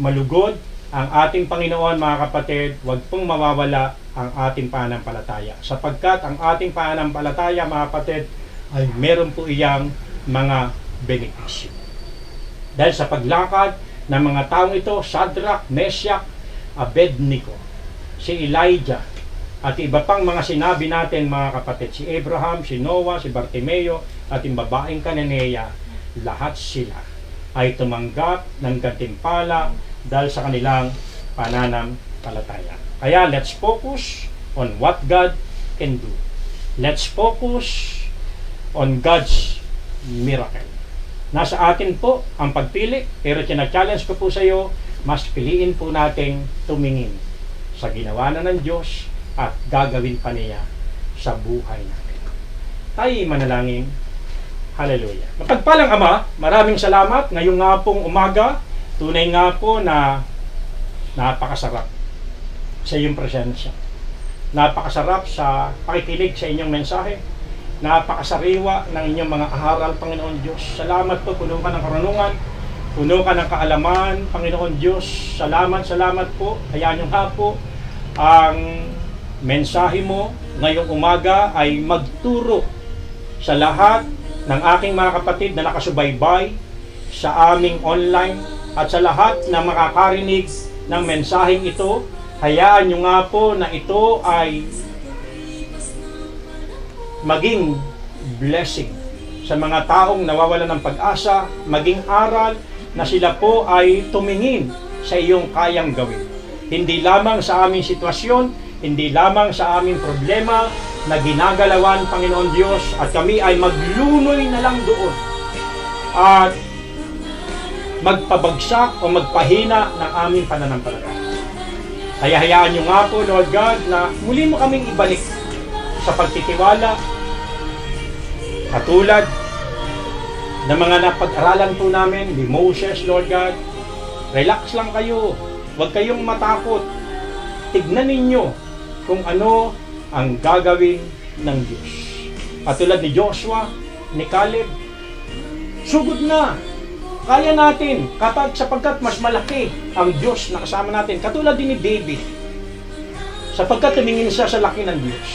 malugod ang ating Panginoon, mga kapatid, huwag pong mawawala ang ating pananampalataya. Sapagkat ang ating pananampalataya, mga kapatid, ay meron po iyang mga benepisyo. Dahil sa paglakad ng mga taong ito, Shadrach, Meshach, Abednego, si Elijah, at iba pang mga sinabi natin, mga kapatid, si Abraham, si Noah, si Bartimeo, at yung babaeng Cananea, lahat sila ay tumanggap ng gantimpala dahil sa kanilang pananampalataya. Kaya let's focus on what God can do. Let's focus on God's miracle. Nasa atin po ang pagpili, pero tina-challenge ko po sa iyo, mas piliin po nating tumingin sa ginawa na ng Diyos at gagawin pa niya sa buhay natin. Tayo manalangin. Hallelujah. Mapagpalang Ama, maraming salamat. Ngayong nga pong umaga, tunay nga po na napakasarap sa iyong presensya. Napakasarap sa pakikinig sa inyong mensahe. Napakasariwa ng inyong mga aral, Panginoon Diyos. Salamat po, puno ka ng karunungan, puno ka ng kaalaman, Panginoon Diyos. Salamat po. Hayaan niyo nga po ang mensahe mo ngayong umaga ay magturo sa lahat ng aking mga kapatid na nakasubaybay sa aming online at sa lahat na makakarinig ng mensaheng ito Hayaan nyo nga po na ito ay maging blessing sa mga taong nawawalan ng pag-asa, maging aral na sila po ay tumingin sa iyong kayang gawin. Hindi lamang sa aming sitwasyon, hindi lamang sa aming problema na ginagalawan, Panginoon Diyos, at kami ay maglunoy na lang doon at magpabagsak o magpahina ng aming pananampalataya. Kaya hayaan nyo nga po, Lord God, na muli mo kaming ibalik sa pagtitiwala, katulad ng mga napag-aralan po namin ni Moses, Lord God. Relax lang kayo, huwag kayong matakot. Tignan ninyo kung ano ang gagawin ng Diyos. Katulad ni Joshua, ni Caleb, sugod na. Kaya natin sapagkat mas malaki ang Diyos na kasama natin. Katulad din ni David, sapagkat tumingin siya sa laki ng Diyos.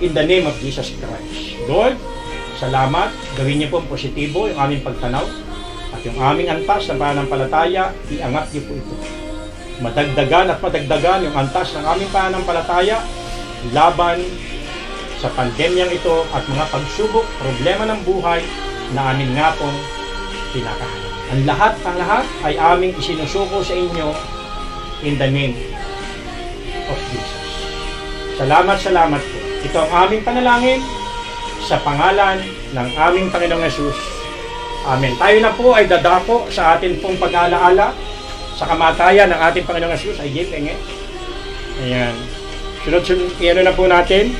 In the name of Jesus Christ. Lord, salamat. Gawin niyo po positibo yung aming pagtanaw at yung aming antas ng pananampalataya, iangat niyo po ito. Madagdagan at madagdagan yung antas ng aming pananampalataya laban sa pandemyang ito at mga pagsubok, problema ng buhay na amin nga pong kinakaharap. Ang lahat ay aming isinusuko sa inyo in the name of Jesus. Salamat po. Ito ang aming panalangin sa pangalan ng aming Panginoong Yesus. Amen. Tayo na po ay dadako sa atin pong pag-alaala sa kamatayan ng ating Panginoong Yesus. Ay, penge. Ayan. Sunod-sunod, iano na po natin.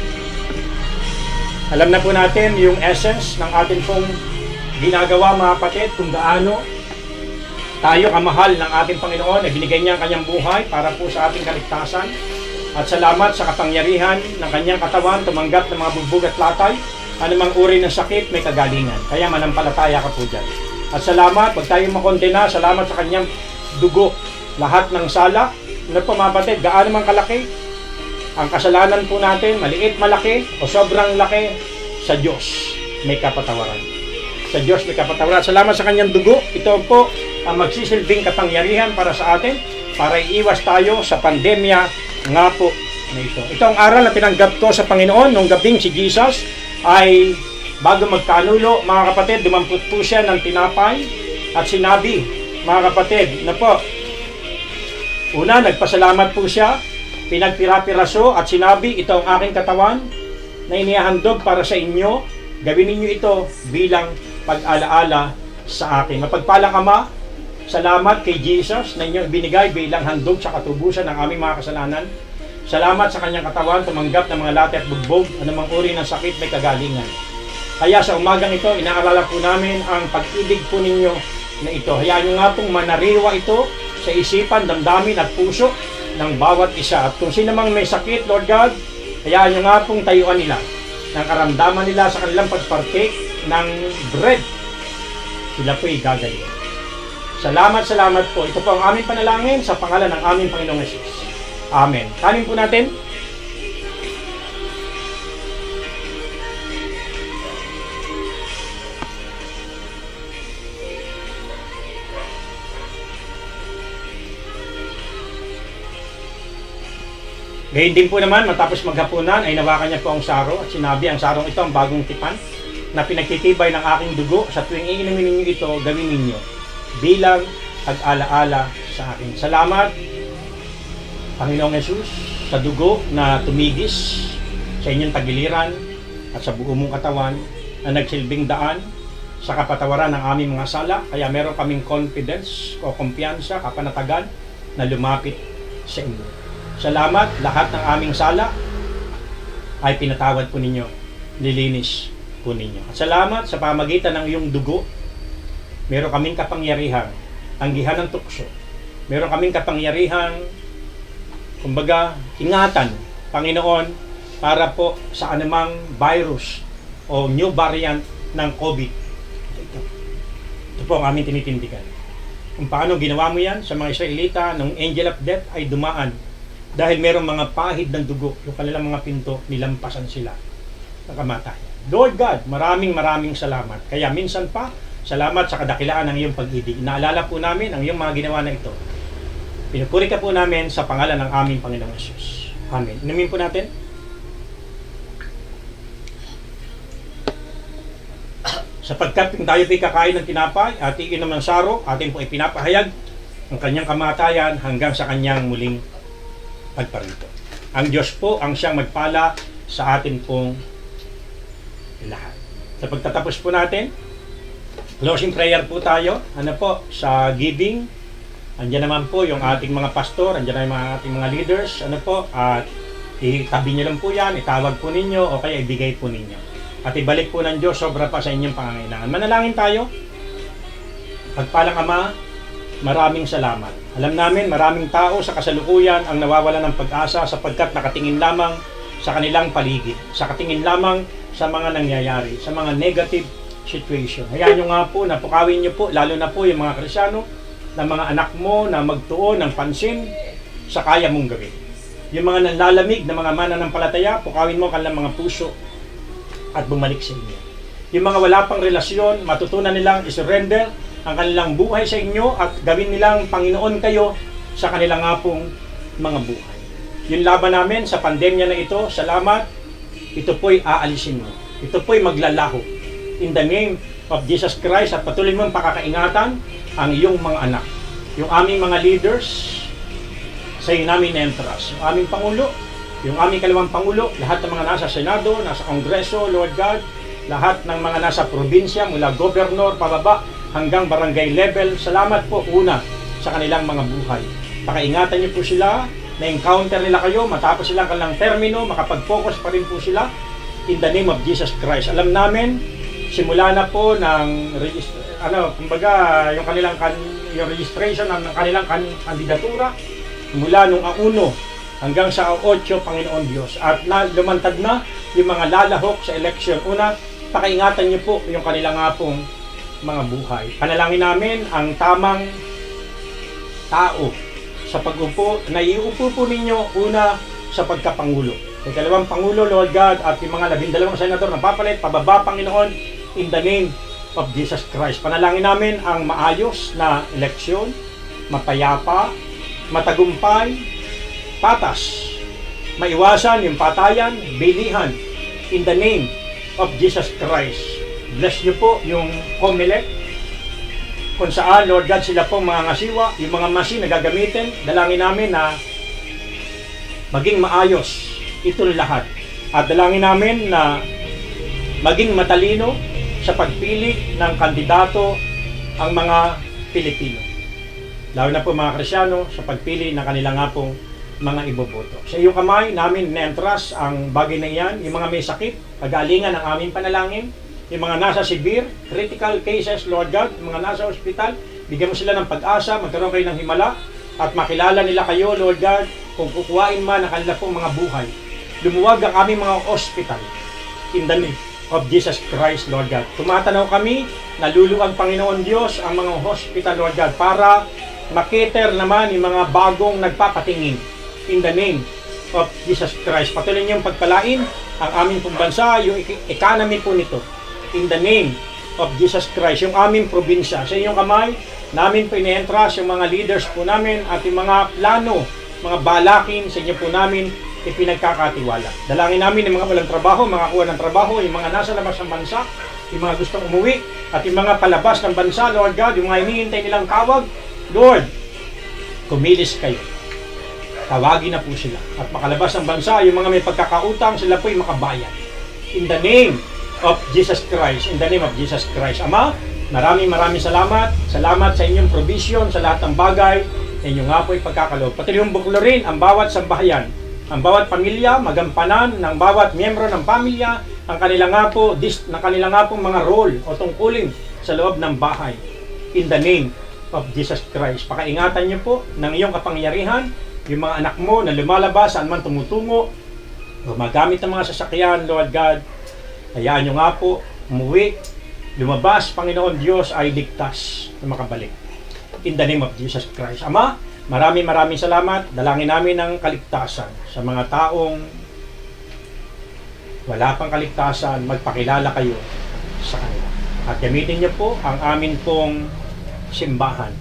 Alam na po natin yung essence ng ating pong ginagawa, mga kapatid, kung gaano tayo kamahal ng ating Panginoon na binigay niya ang kanyang buhay para po sa ating kaligtasan. At salamat sa kapangyarihan ng kanyang katawan, tumanggap ng mga bugbog at latay, anumang uri ng sakit may kagalingan. Kaya manampalataya ka po dyan. At salamat, huwag tayong makondena, salamat sa kanyang dugo. Lahat ng sala, ano po mga kapatid, gaano man kalaki, ang kasalanan po natin, maliit, malaki, o sobrang laki, sa Diyos may kapatawaran. Sa Diyos may kapatawaran. Salamat sa kanyang dugo. Ito po ang magsisilbing kapangyarihan para sa atin, para iiwas tayo sa pandemya nga po na ito. Ito ang aral na tinanggap ko sa Panginoon nung gabing si Jesus ay bago magkanulo, mga kapatid, dumampot po siya ng tinapay at sinabi, mga kapatid, na po, una, nagpasalamat po siya, pinagpira-piraso at sinabi, ito ang aking katawan na inihahandog para sa inyo, gawin ninyo ito bilang pag-alaala sa akin. Mapagpalang Ama, salamat kay Jesus na inyo binigay bilang handog sa katubusan ng aming mga kasalanan. Salamat sa kanyang katawan, tumanggap ng mga lati at bugbog, anumang uri ng sakit may kagalingan. Kaya sa umagang ito, inaalala po namin ang pag-ibig po ninyo na ito. Hayaan nyo nga pong manariwa ito sa isipan, damdamin at puso ng bawat isa. At kung sino mang may sakit, Lord God, hayaan nyo nga pong tayuan nila ng karamdaman nila sa kanilang pagpartake ng bread. Sila po'y gagaling. Salamat po. Ito po ang aming panalangin sa pangalan ng aming Panginoong Yesus. Amen. Kanin po natin. Gayun din po naman, matapos maghapunan ay nawakan niya po ang saro at sinabi, ang sarong ito ang bagong tipan na pinagtitibay ng aking dugo. Sa tuwing iinumin ninyo ito, gawin ninyo bilang pag-alaala sa akin. Salamat, Panginoong Yesus, sa dugo na tumigis sa inyong tagiliran at sa buo mong katawan na nagsilbing daan sa kapatawaran ng aming mga sala. Kaya meron kaming confidence o kumpiyansa, kapanatagan na lumapit sa inyo. Salamat, lahat ng aming sala ay pinatawad po ninyo, nilinis po ninyo. At salamat sa pamagitan ng iyong dugo, meron kaming kapangyarihan, tanggihan ng tukso. Meron kaming kapangyarihan, kumbaga, ingatan, Panginoon, para po sa anumang virus o new variant ng COVID. Ito po ang aming tinitindigan. Kung paano ginawa mo yan sa mga Israelita nung angel of death ay dumaan dahil merong mga pahid ng dugo, yung kanilang mga pinto, nilampasan sila ng kamatayan. Lord God, maraming salamat. Kaya minsan pa, salamat sa kadakilaan ng iyong pag-ibig. Naalala po namin ang iyong mga ginawa na ito. Pinupuri ka po namin sa pangalan ng aming Panginoong Yesus. Amen. Inumin po natin. Sapagkat kung tayo po'y kakain ng tinapay at iinom ng saro, atin po ay pinapahayag ang kanyang kamatayan hanggang sa kanyang muling pagparito. Ang Diyos po ang siyang magpala sa atin pong lahat. Sa pagtatapos po natin, closing prayer po tayo. Ano po, sa giving, andyan naman po yung ating mga pastor, andyan na yung ating mga leaders, ano po, at itabi nyo lang po yan, itawag po ninyo, o kaya ibigay po ninyo. At ibalik po ng Diyos sobra pa sa inyong pangangailangan. Manalangin tayo. Pagpalang Ama, maraming salamat. Alam namin, maraming tao sa kasalukuyan ang nawawala ng pag-asa sapagkat nakatingin lamang sa kanilang paligid, sa katingin lamang sa mga nangyayari, sa mga negative situation. Hayaan nyo nga po, napukawin nyo po, lalo na po yung mga Kristyano, na mga anak mo na magtuon ng pansin sa kaya mong gawin. Yung mga nanlalamig na mga mananampalataya, pukawin mo kanilang mga puso at bumalik sa inyo. Yung mga wala pang relasyon, matutunan nilang isurrender ang kanilang buhay sa inyo at gawin nilang Panginoon kayo sa kanilang nga pong mga buhay. Yung laban namin sa pandemya na ito, salamat, ito po'y aalisin mo. Ito po'y maglalaho. In the name of Jesus Christ, at patuloy mong pakakaingatan ang iyong mga anak. Yung aming mga leaders, sa iyo namin na-entrust. Yung aming Pangulo, yung aming kalawang Pangulo, lahat ng mga nasa Senado, nasa Kongreso, Lord God, lahat ng mga nasa probinsya, mula gobernador, pababa, hanggang barangay level, salamat po una sa kanilang mga buhay. Pakaingatan niyo po sila, na-encounter nila kayo, matapos silang kanilang termino, makapag-focus pa rin po sila, in the name of Jesus Christ. Alam namin, simula na po ng kumbaga, yung registration ng kanilang kandidatura, mula nung 1 hanggang sa 8, Panginoon Diyos. At lumantad na yung mga lalahok sa election. Una, pakaingatan niyo po yung kanilang nga pong mga buhay. Panalangin namin ang tamang tao sa pag-upo, na iupo po ninyo una sa pagkapangulo. Yung kalawang Pangulo, Lord God, at yung mga 12 senador na papalit, pababa, Panginoon, in the name of Jesus Christ. Panalangin namin ang maayos na eleksyon, mapayapa, matagumpay, patas, maiwasan yung patayan, bilihan, in the name of Jesus Christ. Bless niyo po yung COMELEC, kung saan, Lord God, sila po mga ngasiwa, yung mga machine na gagamitin, dalangin namin na maging maayos itong lahat. At dalangin namin na maging matalino sa pagpili ng kandidato ang mga Pilipino. Lalo na po mga Kristyano sa pagpili ng kanilang nga pong mga iboboto. Sa iyong kamay namin na-entrust ang bagay na iyan, yung mga may sakit, pag-aalingan ng aming panalangin, yung mga nasa severe, critical cases, Lord God, yung mga nasa ospital, bigyan mo sila ng pag-asa, magkaroon kayo ng himala, at makilala nila kayo, Lord God, kung kukuhain man ang kanila pong mga buhay. Lumuwag ang aming mga ospital, in the name of Jesus Christ, Lord God. Tumatanaw kami, naluluwag, Panginoon Diyos, ang mga hospital, Lord God, para makiter naman yung mga bagong nagpapatingin. In the name of Jesus Christ. Patuloy niyong pagpalain ang aming pong bansa, yung economy po nito. In the name of Jesus Christ. Yung aming probinsya. Sa inyong kamay, namin po ine-entrust yung mga leaders po namin at yung mga plano, mga balakin sa inyo po namin ipinagkakatiwala. Dalangin namin yung mga walang trabaho, mga kuha ng trabaho, yung mga nasa labas ng bansa, yung mga gustong umuwi, at yung mga palabas ng bansa, Lord God, yung mga hinihintay nilang tawag, Lord, kumilis kayo. Tawagin na po sila. At makalabas ng bansa, yung mga may pagkakautang, sila po'y makabayan. In the name of Jesus Christ. In the name of Jesus Christ. Ama, maraming salamat. Salamat sa inyong provision, sa lahat ng bagay. Inyo nga po'y pagkakaloob. Patuloy yung buklorin ang bawat sambahayan, ang bawat pamilya, magampanan ng bawat miyembro ng pamilya, ang kanilang nga po, ng kanilang nga pong mga role o tungkulin sa loob ng bahay. In the name of Jesus Christ. Pakaingatan niyo po ng iyong kapangyarihan yung mga anak mo na lumalabas saan man tumutungo, gumagamit ng mga sasakyan, Lord God. Hayaan nyo nga po, umuwi, lumabas, Panginoon Diyos, ay ligtas na makabalik. In the name of Jesus Christ. Ama, maraming salamat. Dalangin namin ng kaligtasan sa mga taong wala pang kaligtasan, magpakilala kayo sa kanila. At gamitin niyo po ang amin pong simbahan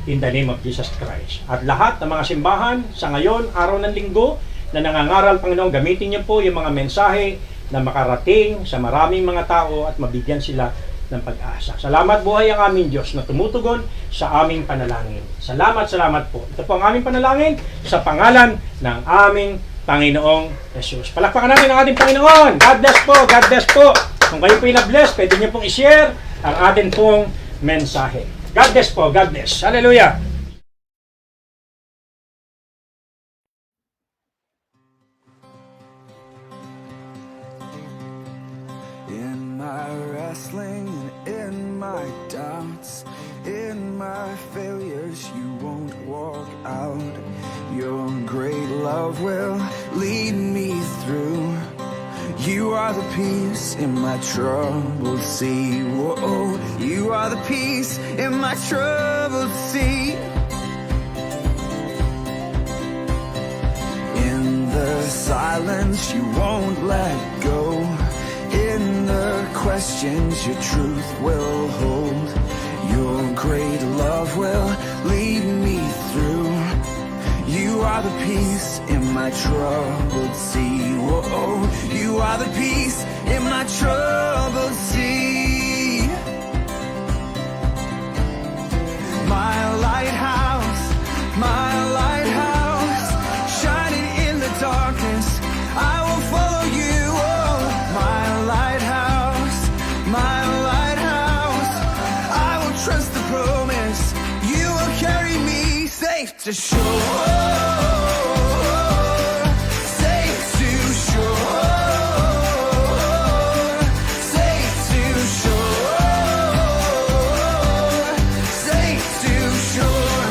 in the name of Jesus Christ. At lahat ng mga simbahan sa ngayon, araw ng linggo, na nangangaral, Panginoon, gamitin niyo po yung mga mensahe na makarating sa maraming mga tao at mabigyan sila ng pag-asa. Salamat buhay ang aming Diyos na tumutugon sa aming panalangin. Salamat po. Ito po ang aming panalangin sa pangalan ng aming Panginoong Jesus. Palakpakan natin ang ating Panginoon. God bless po, God bless po. Kung kayo po na-bless, pwede niyo pong i-share ang atin pong mensahe. God bless po, God bless. Hallelujah!
In my wrestling and in my doubts, in my failures, you won't walk out. Your great love will lead me through. You are the peace in my troubled sea. Whoa, you are the peace in my troubled sea. In the silence, you won't let go. In the questions, your truth will hold. Your great love will lead me through. You are the peace in my troubled sea. Whoa, you are the peace in my troubled sea. My lighthouse, shining in the darkness, I will follow you. Oh, my lighthouse, I will trust the promise. You will carry me safe to shore. Safe to shore. Safe to shore. Safe to shore.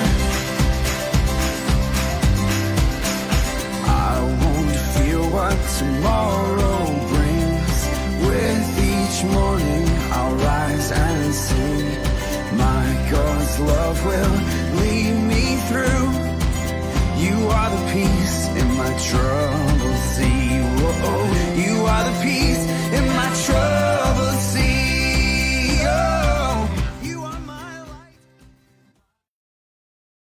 I won't fear what tomorrow brings. With each morning I'll rise and sing. My God's love will lead me through. You are the peace in my troubled sea. Whoa, you are the peace